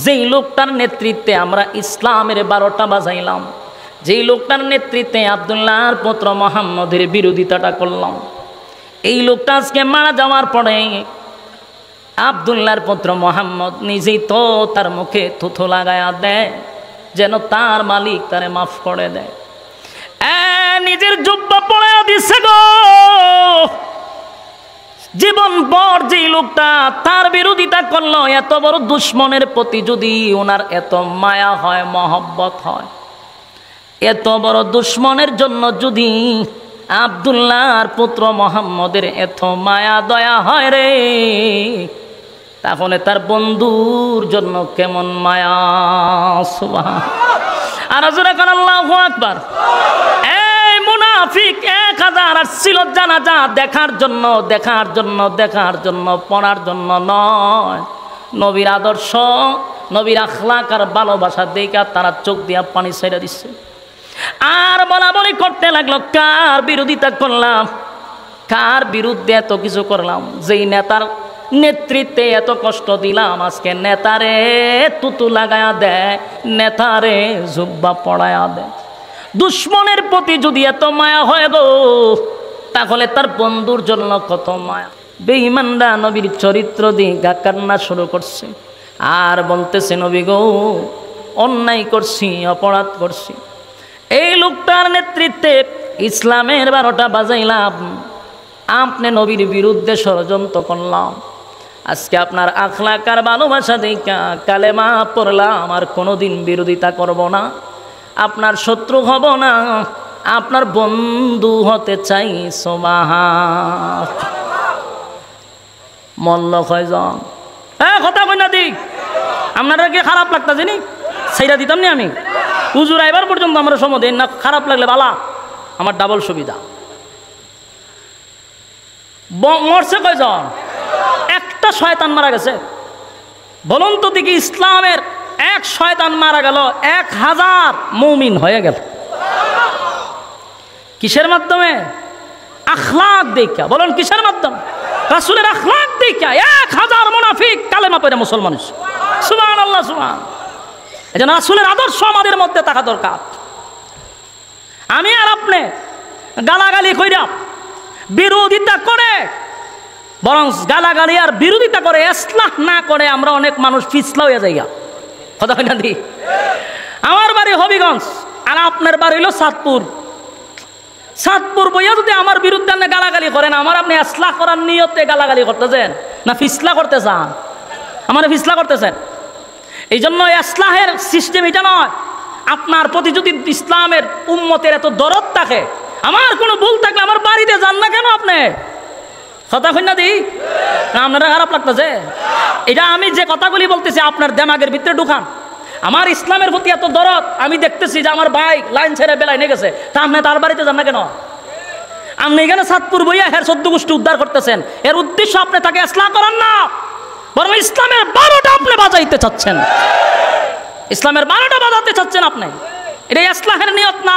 যেই লোকটার নেতৃত্বে আমরা ইসলামের 12টা বাজাইলাম, যেই লোকটার নেতৃত্বে আব্দুল্লাহর পুত্র মুহাম্মদের বিরোধিতাটা করলাম, এই লোকটা আজকে মারা যাওয়ার পরে আব্দুল্লাহর পুত্র মুহাম্মদ নিজেই তো তার মুখে থুথু লাগায়া দেয় যেন তার মালিক তারে মাফ করে দেয়। নিজের জুব্বা পড়ায়া দিছে গো। জীবন ভর যেই লোকটা তার বিরোধিতা করলো, এত বড় দুশ্মনের প্রতি যদি ওনার এত মায়া হয়, মহব্বত হয়, এত বড় দুশ্মনের জন্য যদি আব্দুল্লাহর পুত্র মুহাম্মদের এত মায়া দয়া হয় রে, তাহলে তার বন্ধুর জন্য কেমন মায়া। সুবহানাল্লাহ। আর জোরে কান আল্লাহু আকবার। এই মুনাফিক 1000 আসছিল জানাজা দেখার জন্য, দেখার জন্য, দেখার জন্য, পড়ার জন্য নয়। নবীর আদর্শ, নবীর আখলাক আর ভালোবাসা দেখা তারা চোখ দিয়া পানি ছেড়ে দিচ্ছে। আর বলা বলি করতে লাগলো, কার বিরোধিতা করলাম, কার বিরুদ্ধে এত কিছু করলাম, যেই নেতার নেতৃত্বে এত কষ্ট দিলাম, আজকে নেতারে তুতু লাগায়া দেয়, নেতারে জুব্বা পড়ায়া দেয়। দুশ্মনের প্রতি যদি এত মায়া হয় গো, তাহলে তার বন্ধুর জন্য কত মায়া। বেঈমানরা নবীর চরিত্র দিয়ে কান্না শুরু করছে আর বলতেছে, নবী গো অন্যায় করছি, অপরাধ করছি, এই লোকটার নেতৃত্বে ইসলামের 12টা বাজাইলাম, আপনি নবীর বিরুদ্ধে ষড়যন্ত্র করলাম, আজকে আপনার আখলাক আর ভালোবাসা দেখা কালেমা পড়লাম, আর কোনোদিন বিরোধিতা করব না, আপনার শত্রু হব না, আপনার বন্ধু হতে চাই। সুবহান। মল্ল কয়জন কথা কই না দিক, আপনারা কি খারাপ লাগতা জানি সেইটা দিতাম নি আমি হুজুর আইবার পর্যন্ত আমরা সময় দেন না, খারাপ লাগলে বালা, আমার ডাবল সুবিধা। মরছে কয়জন? একটা শয়তান মারা গেছে। বলুন তো দেখি ইসলামের এক শয়তান মারা গেল, 1000 মুমিন হয়ে গেল। কিসের মাধ্যমে? আখলাক দেখা। বলুন কিসের মাধ্যমে? রাসূলের আখলাক দেখা 1000 মুনাফিক কালেমা পড়ে মুসলমান। সুবহানাল্লাহ, সুবহান। এজন্য রাসূলের আদর্শ আমাদের মধ্যে থাকা দরকার। আমি আর আপনি গালাগালি কইরা বিরোধিতা করে, বরং গালাগালি আর বিরোধিতা করে ইসলাহ না করে আমরা অনেক মানুষ পিছলা হয়ে যাই। কথা কই না দি? আমার বাড়ি হবিগঞ্জ আর আপনার বাড়ি হলো চাঁদপুর। চাঁদপুর বইয়া যদি আমার বিরুদ্ধে আপনি গালাগালি করেন, আমার আপনি ইসলাহ করার নিয়তে গালাগালি করতেছেন না ফিসলা করতে চান? আমার ফিসলা করতেছেন। এই জন্য ইসলাহের সিস্টেম এটা নয়। আপনার প্রতি যদি ইসলামের উম্মতের এত দরদ থাকে, আমার কোনো ভুল থাকলে আমার বাড়িতে যান না কেন আপনি? কথা কই না দি? আপনারা খারাপ লাগতেছে? এটা আমি যে কথাগুলি বলতেছি আপনার দেমাগের ভিতরে ঢুকান। আমার ইসলামের প্রতি এত দরদ, আমি দেখতেছি যে আমার ভাই লাইন ছেড়ে বেলায় নিয়ে গেছে, তা আপনি তার বাড়িতে যান না কেন? আপনি এখানে চাঁদপুর বইয়া হের 14 গোষ্ঠী উদ্ধার করতেছেন, এর উদ্দেশ্য আপনি তাকে ইসলাম করান না, বরং ইসলামের 12টা আপনি বাজাইতে চাচ্ছেন। ইসলামের 12টা বাজাতে চাচ্ছেন আপনি। এটা ইসলামের নিয়ত না।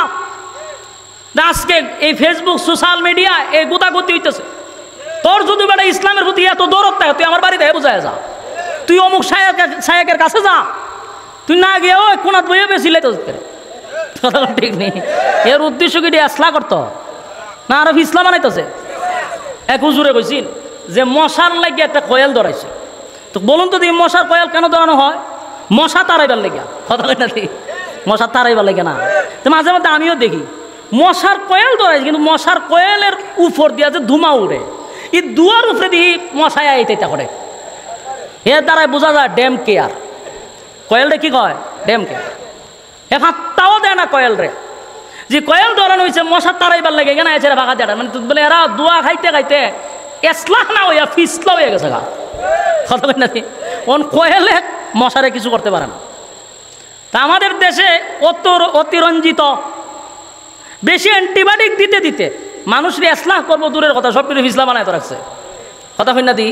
আজকে এই ফেসবুক সোশ্যাল মিডিয়া এই গুতাগুতি হইতেছে। তোর যদি বেটা ইসলামের প্রতি এত দরদ থাকে, তুই আমার বাড়িতে বুঝায় যা, তুই অমুক শায়েকের কাছে যা, তুই না গিয়ে ওই কোনাত বইয়ে বেশি লেতে কথা ঠিক নেই। এর উদ্দেশ্য কি ইসলাম করতো না আরো ইসলাম বানাইতেছে? এক হুজুরে কইছিল যে মশার লাগে একটা কয়েল ধরাইছে। তো বলুন তো মশার কয়েল কেন ধরানো হয়? মশা তাড়াইবার লেগে। কথা কই না? মশা তাড়াইবার লেগে না। তো মাঝে মাঝে আমিও দেখি মশার কয়েল ধরাইছে, কিন্তু মশার কয়েলের উপর দিয়া যে ধুমা উড়ে, এই দুয়ার উপরে দিয়ে মশায় আইতে করে। এর দ্বারাই বোঝা যায় ড্যাম কেয়ার। কয়েলটা কি কয়? Damn care. এ হাতটাও দেয় না কয়েল রে। যে কয়েল ধরানো হয়েছে মশা তাড়াইবার লেগে কেন এসে ভাগা দেয়, মানে বলে এরা দোয়া খাইতে খাইতে এসলাহ না হইয়া ফিসলা হয়ে গেছে গা। কথা কই না? ওন কয়েলে মশারে কিছু করতে পারে না। তা আমাদের দেশে অতিরঞ্জিত বেশি অ্যান্টিবায়োটিক দিতে দিতে মানুষরে ইসলাহ করবো দূরের কথা, সব কিছু ইসলাম বানায় তো রাখছে। কথা কই না দি?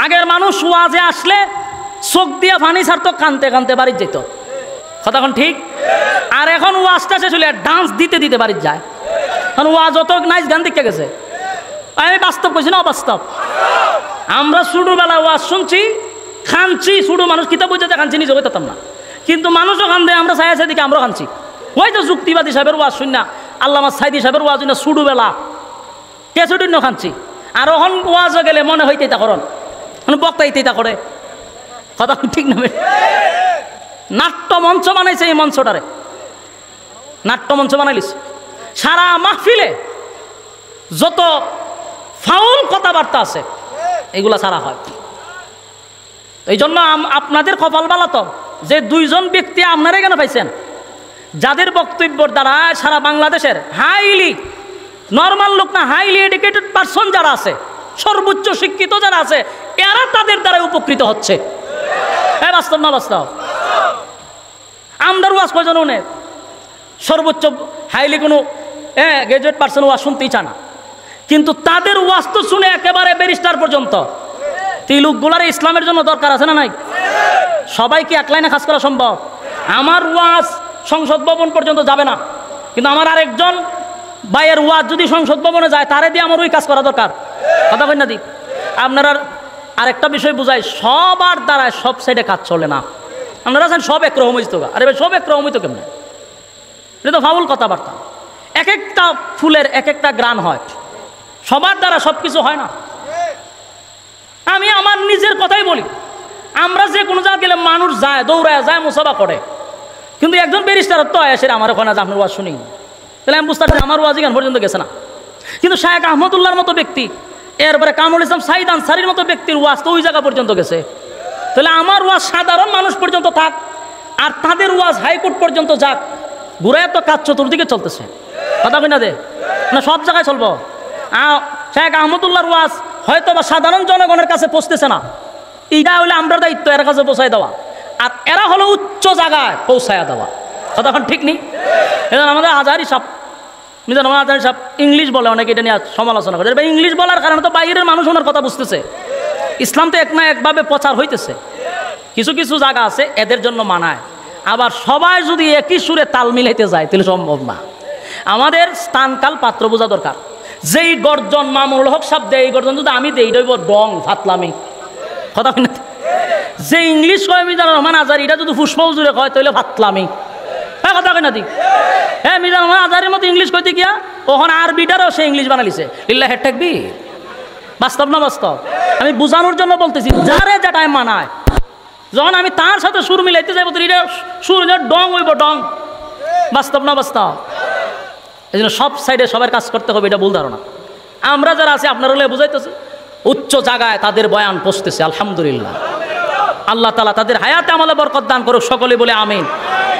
আগের মানুষ ওয়াজে আসলে চোখ দিয়ে পানি ছাড়তো, কানতে কানতে বাড়ির যেত। কথা কোন ঠিক? আর এখন ওয়াজটা শেষ হলে ডান্স দিতে দিতে বাড়ির যায়। কারণ ওয়াজ অত নাইস গান দেখতে গেছে। আমি বাস্তব কইছি না অবাস্তব? আমরা ছোটবেলা ওয়াজ শুনছি, খানছি, ছোট মানুষ কিতাব বুঝতে খানছি, নিজে হইতাম না, কিন্তু মানুষও খান দেয়, আমরা চাই দিকে আমরাও খানছি। ওই তো যুক্তিবাদী সাহেবের ওয়াজ শুন না, আল্লামা সাইদি সাহেবের ওয়াজ শুন না, ছোটবেলা কেসুটিন্য খানছি। আর ওখান ওয়াজও গেলে মনে হইতে তা করেন, বক্তাইতে তা করে। কথা ঠিক না? নাট্য মঞ্চ বানাইছে, এই মঞ্চটারে নাট্য মঞ্চ বানাইলিস। সারা মাহফিলে যত ফাউল কথাবার্তা আছে এগুলা সারা হয়। এই জন্য আপনাদের কপাল বালা তো যে 2 জন ব্যক্তি আপনারা কেন পাইছেন, যাদের বক্তব্যের দ্বারা সারা বাংলাদেশের হাইলি নর্মাল লোক না, হাইলি এডুকেটেড পারসন যারা আছে, সর্বোচ্চ শিক্ষিত যারা আছে, এরা তাদের দ্বারা উপকৃত হচ্ছে। বাস্তব না বাস্তব? আমদার ওয়াজ কয়জন অনেক সর্বোচ্চ হাইলি কোনো গ্রাজুয়েট পারসন ওয়াজ শুনতেই চায় না, কিন্তু তাদের ওয়াজ তো শুনে একেবারে ব্যারিস্টার পর্যন্ত। এই লোকগুলার ইসলামের জন্য দরকার আছে না নাই? সবাইকে এক লাইনে কাজ করা সম্ভব? আমার ওয়াজ সংসদ ভবন পর্যন্ত যাবে না, কিন্তু আমার আরেকজন ভাইয়ের ওয়াজ যদি সংসদ ভবনে যায়, তারে দিয়ে আমার ওই কাজ করা দরকার। কথা কই না দি? আপনারা আরেকটা বিষয় বুঝাই, সবার দ্বারা সব সাইডে কাজ চলে না। আপনারা আছেন সব একরকম হইত, আরে ভাই সব একরকম হইতো কেমন? এটা তো ফাউল কথাবার্তা। এক একটা ফুলের এক একটা গ্রান হয়, সবার দ্বারা সব কিছু হয় না। আমি আমার নিজের কথাই বলি, আমরা যে কোনো জায়গায় গেলে মানুষ যায়, দৌড়ায় যায়, মুসাফা করে, কিন্তু একজন ব্যারিস্টার তো এসে আমার ওখানে আপনার ওয়াজ শুনি, তাহলে আমি বুঝতে পারছি আমার ওয়াজ এখান পর্যন্ত গেছে না। কিন্তু শায়েখ আহমদুল্লাহর মতো ব্যক্তি, এরপরে কামরুল ইসলাম সাইদ আনসারীর মতো ব্যক্তির ওয়াজ তো ওই জায়গা পর্যন্ত গেছে, তাহলে আমার ওয়াজ সাধারণ মানুষ পর্যন্ত থাক, আর তাদের ওয়াজ হাইকোর্ট পর্যন্ত যাক, ঘুরায় তো কাজ চতুর্দিকে চলতেছে। কথা কিনা দে না, সব জায়গায় চলবো। শায়েখ আহমদুল্লাহর ওয়াজ হয়তো বা সাধারণ জনগণের কাছে পৌঁছতেছে না, এইটা হলে আমরা দায়িত্ব এর কাছে পৌঁছায় দেওয়া, আর এরা হলো উচ্চ জায়গায় পৌঁছায়া দেওয়া। কথা ঠিক নেই? এখন আমাদের আজহারি সাহেব, আজহারি সাহেব ইংলিশ বলে, অনেকে এটা নিয়ে সমালোচনা করে। ইংলিশ বলার কারণে তো বাইরের মানুষ ওনার কথা বুঝতেছে, ইসলাম তো এক না একভাবে প্রচার হইতেছে। কিছু কিছু জায়গা আছে এদের জন্য মানায়, আবার সবাই যদি একই সুরে তাল মিলাইতে যায় তাহলে সম্ভব না। আমাদের স্থানকাল পাত্র বোঝা দরকার। যেই গর্জন মামুনুল হক সাহেব দেয় এই গর্জন যদি আমি দেই এটা হইব ডং ফাতলামি, কথা হয় না। যে ইংলিশ কয় মিজানুর রহমান আজারি এটা যদি ফুসফৌজুরে কয় তাহলে ফাতলামি, হ্যাঁ কথা হয় না দি। হ্যাঁ মিজানুর রহমান আজারির মতো ইংলিশ কইতে গিয়া ওখানে আরবিটারও সে ইংলিশ বানালিছে, ইল্লা হেড থাকবি। বাস্তব না বাস্তব? আমি বোঝানোর জন্য বলতেছি, যারে যেটাই মানায়। যখন আমি তার সাথে সুর মিলাইতে যাইব তো এটা সুর ডং হইব ডং। বাস্তব না বাস্তব? এই জন্য সব সাইডে সবার কাজ করতে হবে, এটা ভুল ধারণা। আমরা যারা আছি আপনার হলে বুঝাইতেছি, উচ্চ জায়গায় তাদের বয়ান পৌঁছতেছে আলহামদুলিল্লাহ। আল্লাহ তাআলা তাদের হায়াতে আমলে বরকত দান করুক, সকলে বলে আমিন।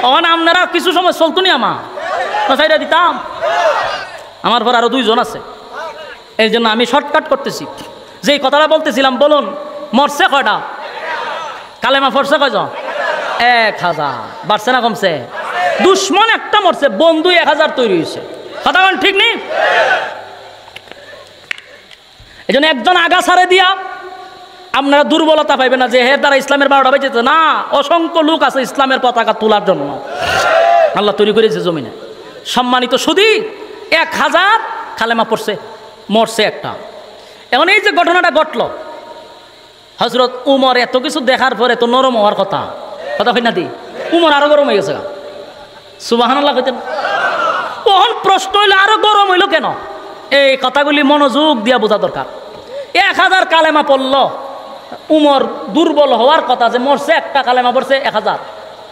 তখন আপনারা কিছু সময় চলতুনি আমার সাইডে দিতাম, আমার পর আরো দুইজন আছে, এই জন্য আমি শর্টকাট করতেছি। যেই কথাটা বলতেছিলাম, বলুন মরছে কয়টা? কালেমা পড়ছে কয়জন? 1000। বাড়ছে না কমছে? দুশ্মন একটা মরছে, বন্ধু 1000 তৈরি হয়েছে। কথা বলেন ঠিক নেই? এই জন্য একজন আগা ছাড়ে দিয়া আপনারা দুর্বলতা পাইবেন না যে হে তারা ইসলামের 12টা বেঁচেছে না। অসংখ্য লোক আছে ইসলামের পতাকা তোলার জন্য, আল্লাহ তৈরি করেছে জমিনে। সম্মানিত সুধী, 1000 কালেমা পড়ছে, মরছে একটা। এখন এই যে ঘটনাটা ঘটল, হযরত উমর এত কিছু দেখার পরে তো নরম হওয়ার কথা, কথা হয় না দি? উমর আরো গরম হয়ে গেছে, সুবহানাল্লাহ কইতেন। তখন প্রশ্ন হইলো আরো গরম হইলো কেন? এই কথাগুলি মনোযোগ দিয়া বোঝা দরকার। 1000 কালেমা পড়ল, উমর দুর্বল হওয়ার কথা, যে মরছে একটা কালেমা পড়ছে 1000।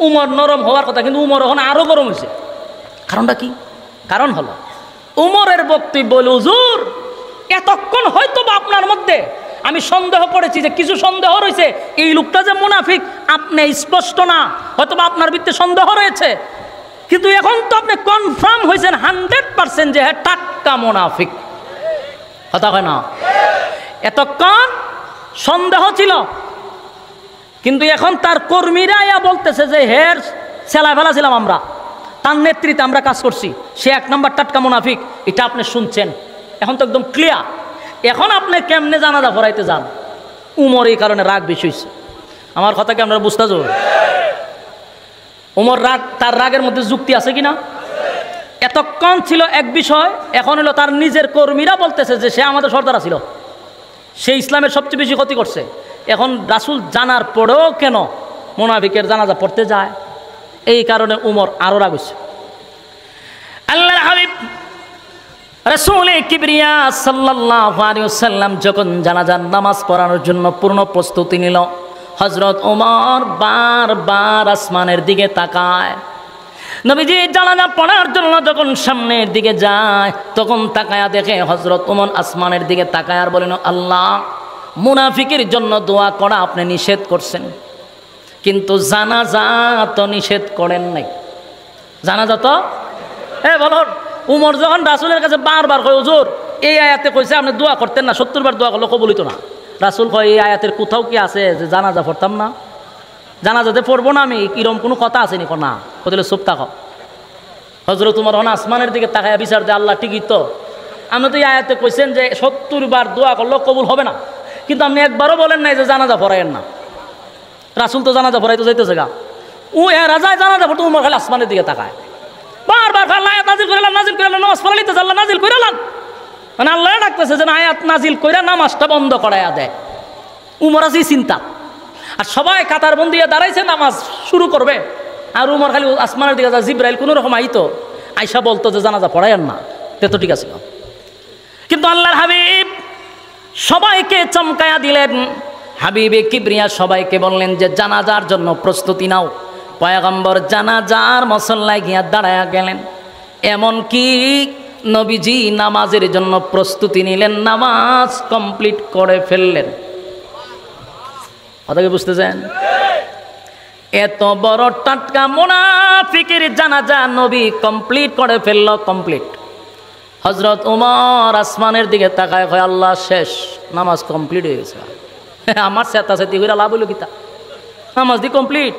উমর নরম হওয়ার কথা, কিন্তু উমর ওখানে আরো গরম হয়েছে। কারণটা কি? কারণ হলো উমরের বক্তব্য বলে, হুজুর এতক্ষণ হয়তো বা আপনার মধ্যে আমি সন্দেহ করেছি যে কিছু সন্দেহ রয়েছে, এই লোকটা যে মুনাফিক আপনি স্পষ্ট না, হয়তো বা আপনার ভিতরে সন্দেহ রয়েছে, কিন্তু এখন তো আপনি কনফার্ম হয়েছেন 100% যে হ্যাঁ টাটকা মুনাফিক। কথা হয় না? এতক্ষণ সন্দেহ ছিল, কিন্তু এখন তার কর্মীরা ইয়া বলতেছে যে হের সেলাই ফেলা ছিলাম আমরা, তার নেতৃত্বে আমরা কাজ করছি, সে 1 নম্বর টাটকা মুনাফিক। এটা আপনি শুনছেন, এখন তো একদম ক্লিয়ার। এখন আপনি কেমনে জানাজা পড়াইতে যান? উমর এই কারণে রাগ বেশি হয়েছে। আমার কথা কি আপনারা বুঝতে যাবেন? উমর রাগ, তার রাগের মধ্যে যুক্তি আছে কিনা? এতক্ষণ ছিল এক বিষয়, এখন হলো তার নিজের কর্মীরা বলতেছে যে সে আমাদের সর্দার ছিল, সে ইসলামের সবচেয়ে বেশি ক্ষতি করছে। এখন রাসূল জানার পরেও কেন মুনাফিকের জানাজা পড়তে যায়? এই কারণে উমর আরো রাগ হয়েছে। আল্লাহর হাবিব রাসূল কিবরিয়া সাল্লাল্লাহু আলাইহি ওয়াসাল্লাম যখন জানাজার নামাজ পড়ানোর জন্য পূর্ণ প্রস্তুতি নিল, হযরত ওমর বারবার আসমানের দিকে তাকায়। নবীজি জানাজা পড়ার জন্য যখন সামনের দিকে যায়, তখন তাকায়া দেখে হযরত ওমর আসমানের দিকে তাকায় আর বলেন, আল্লাহ মুনাফিকের জন্য দোয়া করা আপনি নিষেধ করছেন, কিন্তু জানাজা তো নিষেধ করেন নাই। জানাজা তো বলো। উমর যখন রাসূলের কাছে বারবার কয়, হুজুর এই আয়াতে কইছে আপনি দোয়া করতেন না, 70 বার দোয়া করলে কবুল হইতো না। রাসূল কয়, এই আয়াতের কোথাও কি আছে যে জানাজা পড়তাম না? জানাজাতে পড়বো না আমি, কিরম কোনো কথা আছে নি? না, কোথাও চুপ থাকো। হযরত উমর হন আসমানের দিকে তাকায় বিচার দেয়, আল্লাহ ঠিকই তো, আপনি তো এই আয়াতে কইছেন যে 70 বার দোয়া করলে কবুল হবে না, কিন্তু আপনি একবারও বলেন নাই যে জানাজা পড়ায়েন না। রাসূল তো জানাজা পড়াইতে যাইতেছে গা, ও রাজায় জানাজা পড়তো, উমর খালি আসমানের দিকে তাকায়। বারবার আয়াত নাজিল কইরালাম, নাজিল কইরালাম, নামাজ পড়াইতে আল্লাহ নাজিল কইরালাম, মানে আল্লাহ ডাকতেছে যে আয়াত নাজিল কইরা নামাজটা বন্ধ করাইয়া দেয়। উমর আছে চিন্তা, আর সবাই কাতার বন্দিয়া দাঁড়াইছে, নামাজ শুরু করবে, আর উমর খালি আসমানের দিকে যায়। জিব্রাইল কোনো রকম আইতো, আইসা বলতো যে জানাজা পড়াইয়েন না, তে তো ঠিক আছে। কিন্তু আল্লাহর হাবিব সবাইকে চমকায়া দিলেন। হাবিবে কিবরিয়া সবাইকে বললেন যে জানাজার জন্য প্রস্তুতি নাও। পয়গম্বর জানাজার মুসল্লায় গিয়া দাঁড়ায়া গেলেন। এমন কি নবীজি নামাজের জন্য প্রস্তুতি নিলেন, নামাজ কমপ্লিট করে ফেললেন। কথা কি বুঝতেছেন? এত বড় টাটকা মুনাফিকের জানাজা নবী কমপ্লিট করে ফেলল, কমপ্লিট। হযরত ওমর আসমানের দিকে তাকায়, কয় আল্লাহ শেষ, নামাজ কমপ্লিট হয়ে গেছে। আমার চেতাচেতি করে লাভ হইল কিতা? নামাজ দি কমপ্লিট।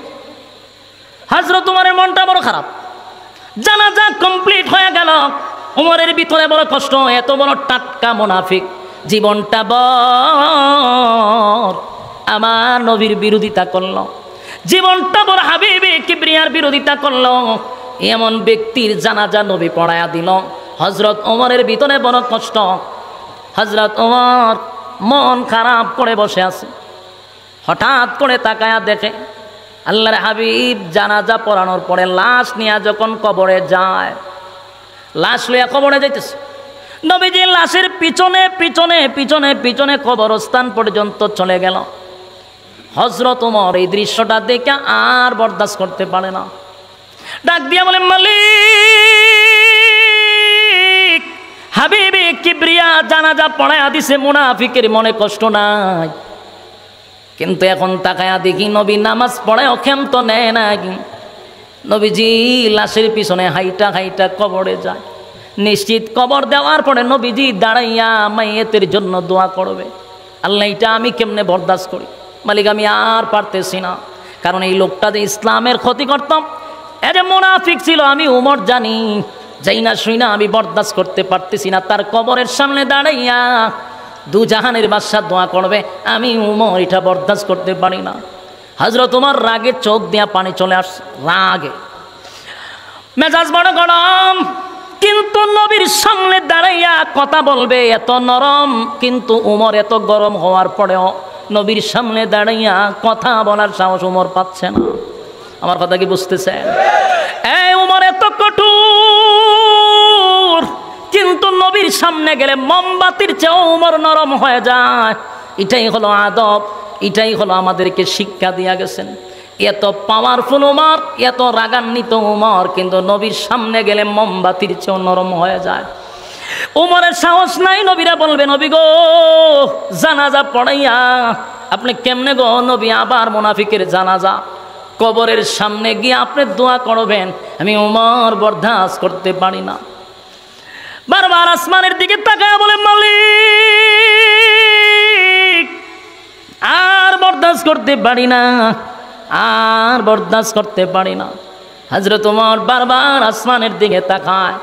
হযরত ওমরের মনটা বড় খারাপ, জানাজা কমপ্লিট হয়ে গেল, ওমরের ভিতরে বড় কষ্ট। এত বড় টাটকা মুনাফিক জীবনটা বড় আমার নবীর বিরোধিতা করলো, জীবনটা বড় হাবিবে কিবরিয়ার বিরোধিতা করলো, এমন ব্যক্তির জানাজা নবী পড়ায়া দিল। হযরত ওমরের ভিতরে বড় কষ্ট। হযরত ওমর মন খারাপ করে বসে আছে। হঠাৎ করে তাকায়া দেখে আল্লাহর হাবিব জানাজা পড়ানোর পরে লাশ নিয়ে যখন কবরে যায়, লাশ লইয়া কবরে যাইতেছে, নবীজি লাশের পিছনে পিছনে পিছনে পিছনে কবরস্থান পর্যন্ত চলে গেল। হযরত ওমর এই দৃশ্যটা দেখে আর বরদাস্ত করতে পারে না, ডাক দিয়া বলে, মালিক, হাবিবে কিবরিয়া জানাজা পড়ায়া দিছে, মুনাফিকের মনে কষ্ট নাই, কিন্তু এখন তাকায়া দেখি নবী নামাজ পড়ায় অক্ষান্ত নেয় না। নবীজি লাশের পিছনে হাইটা হাইটা কবরে যায়। নিশ্চিত কবর দেওয়ার পরে নবীজি দাঁড়াইয়া মাইয়েতের জন্য দোয়া করবে। আল্লাহ, এটা আমি কেমনে বরদাস্ত করি, মালিক আমি আর পারতেছি না। কারণ এই লোকটা যে ইসলামের ক্ষতি করতাম, এর মুনাফিক ছিল, আমি উমর জানি, যাই না শুই না আমি বরদাস্ত করতে পারতেছি না। তার কবরের সামনে দাঁড়াইয়া দু জাহানের বাদশা দোয়া করবে, আমি উমর এটা বরদাস্ত করতে পারি না। হযরত ওমর রাগে চোখ দিয়া পানি চলে আসছে, রাগে মেজাজ বড় গরম। কিন্তু নবীর সামনে দাঁড়াইয়া কথা বলবে এত নরম, কিন্তু উমর এত গরম হওয়ার পরেও নবীর সামনে দাঁড়াইয়া কথা বলার সাহস উমর পাচ্ছে না। আমার কথা কি বুঝতেছেন? এই উমর এত কঠোর, কিন্তু নবীর সামনে গেলে মোমবাতির চেয়েও উমর নরম হয়ে যায়। এটাই হলো আদব, এটাই হলো আমাদেরকে শিক্ষা দিয়া গেছেন। এত পাওয়ারফুল উমর, এত রাগান্বিত উমর, কিন্তু নবীর সামনে গেলে মোমবাতির চেয়েও নরম হয়ে যায়। উমরের সাহস নাই, নবীরা বলবে, নবী গো জানাজা পড়াইয়া আপনি কেমনে গো নবী আবার মুনাফিকের জানাজা কবরের সামনে গিয়ে আপনি দোয়া করবেন, আমি উমর বরদাস্ত করতে পারি না। বারবার আসমানের দিকে তাকায় বলে, মালিক আর বরদাস্ত করতে পারি না, আর বরদাস্ত করতে পারি না। হযরত ওমর বারবার আসমানের দিকে তাকায়।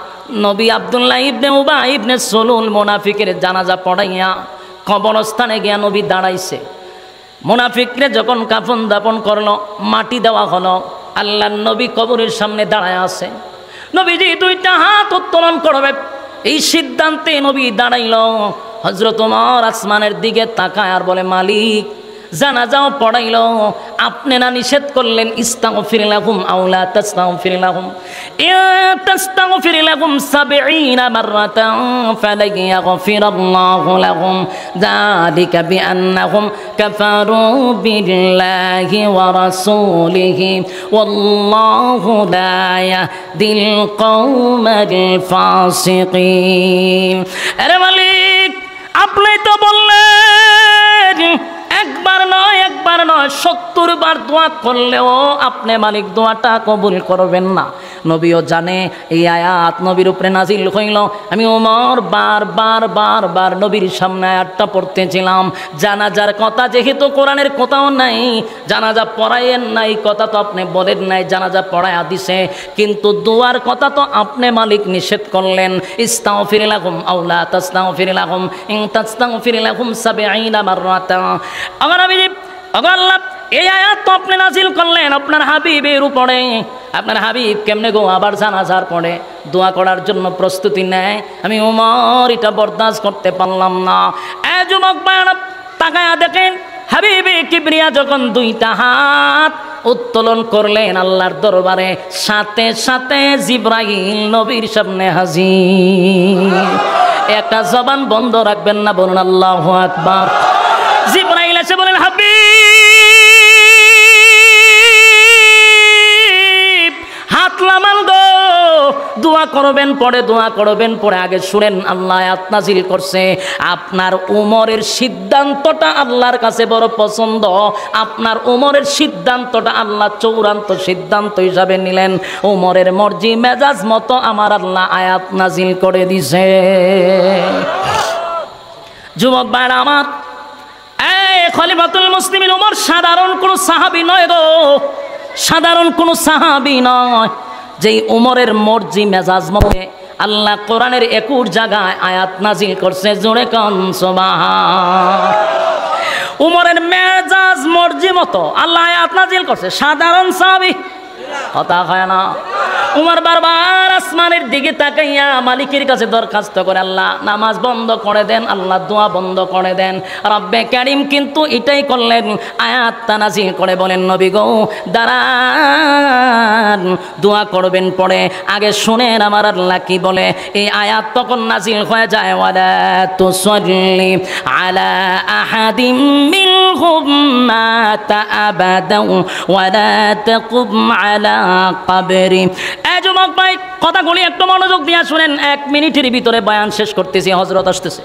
নবী আব্দুল্লাহ ইবনে উবাই ইবনে সুলুল মুনাফিকের জানাজা পড়াইয়া কবরস্থানে গিয়া নবী দাঁড়াইছে। মুনাফিকরে যখন কাফন দাপন করলো, মাটি দেওয়া হলো, আল্লাহর নবী কবরের সামনে দাঁড়ায় আছে। নবীজি দুইটা হাত উত্তোলন করবে, এই সিদ্ধান্তে নবী দাঁড়াইল। হযরত ওমর আসমানের দিকে তাকায় আর বলে, মালিক জানাজাও পড়াইল, আপনি না নিষেধ করলেন ইস্তাগফির লাহুম আও লা তাস্তাগফির লাহুম, তাস্তাগফির লাহুম ৭০ মাররাতান ফালান ইয়াগফিরাল্লাহু লাহুম যালিকা বিআন্নাহুম কাফারু বিল্লাহি ওয়া রাসূলিহি ওয়াল্লাহু লা ইয়াহদিল কওমাল ফাসিকিন। আরে মালিক, আপনি তো বললেন একবার নয় ৭০ বার দোয়া করলেও আপনি মালিক দোয়াটা কবুল করবেন না। নবীও জানে এই আয়াত নবীর উপরে নাজিল হইল। আমি ওমর বার নবীর সামনে আয়াতটা পড়তেছিলাম। জানাজার কথা যেহেতু কোরআনের কোথাও নাই, জানাজা পড়াইয়েন নাই কথা তো আপনি বলেন নাই, জানাজা পড়ায়া দিছে, কিন্তু দোয়ার কথা তো আপনি মালিক নিষেধ করলেন, ইস্তাগফির লাহুম আও লা তাস্তাগফির লাহুম ইন তাস্তাগফির লাহুম ৭০ মাররাতান। আল্লাহ এই আয়াত তো আপনি নাজিল করলেন আপনার হাবিবের উপরে। আপনার হাবিব কেমনে গো আবার জানাজার পরে দোয়া করার জন্য প্রস্তুতি নেয়? আমি ওমর এটা বরদাস্ত করতে পারলাম না। এ যুবক ভাইরা তাকায়া দেখেন, হাবিবে কিবরিয়া যখন দুইটা হাত উত্তোলন করলেন আল্লাহর দরবারে, সাথে সাথে জিবরাইল নবীর সামনে হাজির। একটা জবান বন্ধ রাখবেন না, বলুন আল্লাহু আকবার। জিবরাইল এসে বলেন, হাবিব হাত লামান গো, দোয়া করবেন পরে আগে শুনেন আল্লাহ আয়াত নাজিল করছে। আপনার উমরের সিদ্ধান্তটা আল্লাহর কাছে বড় পছন্দ, আপনার উমরের সিদ্ধান্তটা আল্লাহ চূড়ান্ত সিদ্ধান্ত হিসাবে নিলেন। উমরের মর্জি মেজাজ মতো আমার আল্লাহ আয়াত নাজিল করে দিছে। যুবক ভাইরা আমার, খলিফাতুল মুসলিমিন উমর সাধারণ কোনো সাহাবী নয় গো, সাধারণ কোনো সাহাবী নয়। যেই উমরের মর্জি মেজাজ মতে আল্লাহ কোরআনের ২১ জায়গায় আয়াত নাজিল করছে, জোরে কান সুবহান। উমরের মেজাজ মর্জি মতো আল্লাহ আয়াত নাজিল করছে, সাধারণ সাহাবী কথা হয় না। উমর বারবার আসমানের দিকে তাকাইয়া মালিকের কাছে দরখাস্ত করে, আল্লাহ নামাজ বন্ধ করে দেন, আল্লাহ দোয়া বন্ধ করে দেন। রব্বে কারীম কিন্তু এটাই করলেন, আয়াতটা নাজিল করে বলেন, নবী গো দাঁড়ান, দোয়া করবেন পরে আগে শুনেন আমার আল্লাহ কি বলে। এই আয়াত তখন নাজিল হয়ে যায়, ওয়ালা তুসাল্লি আলা আহাদিম মিনহুম মাতা আবাদাও ওয়ালা তাকুম আলা কবরি। এই যুবক ভাই কথাগুলি একটু মনোযোগ দিয়ে শুনেন, 1 মিনিটের ভিতরে বয়ান শেষ করতেছি, হযরত আসতেছে।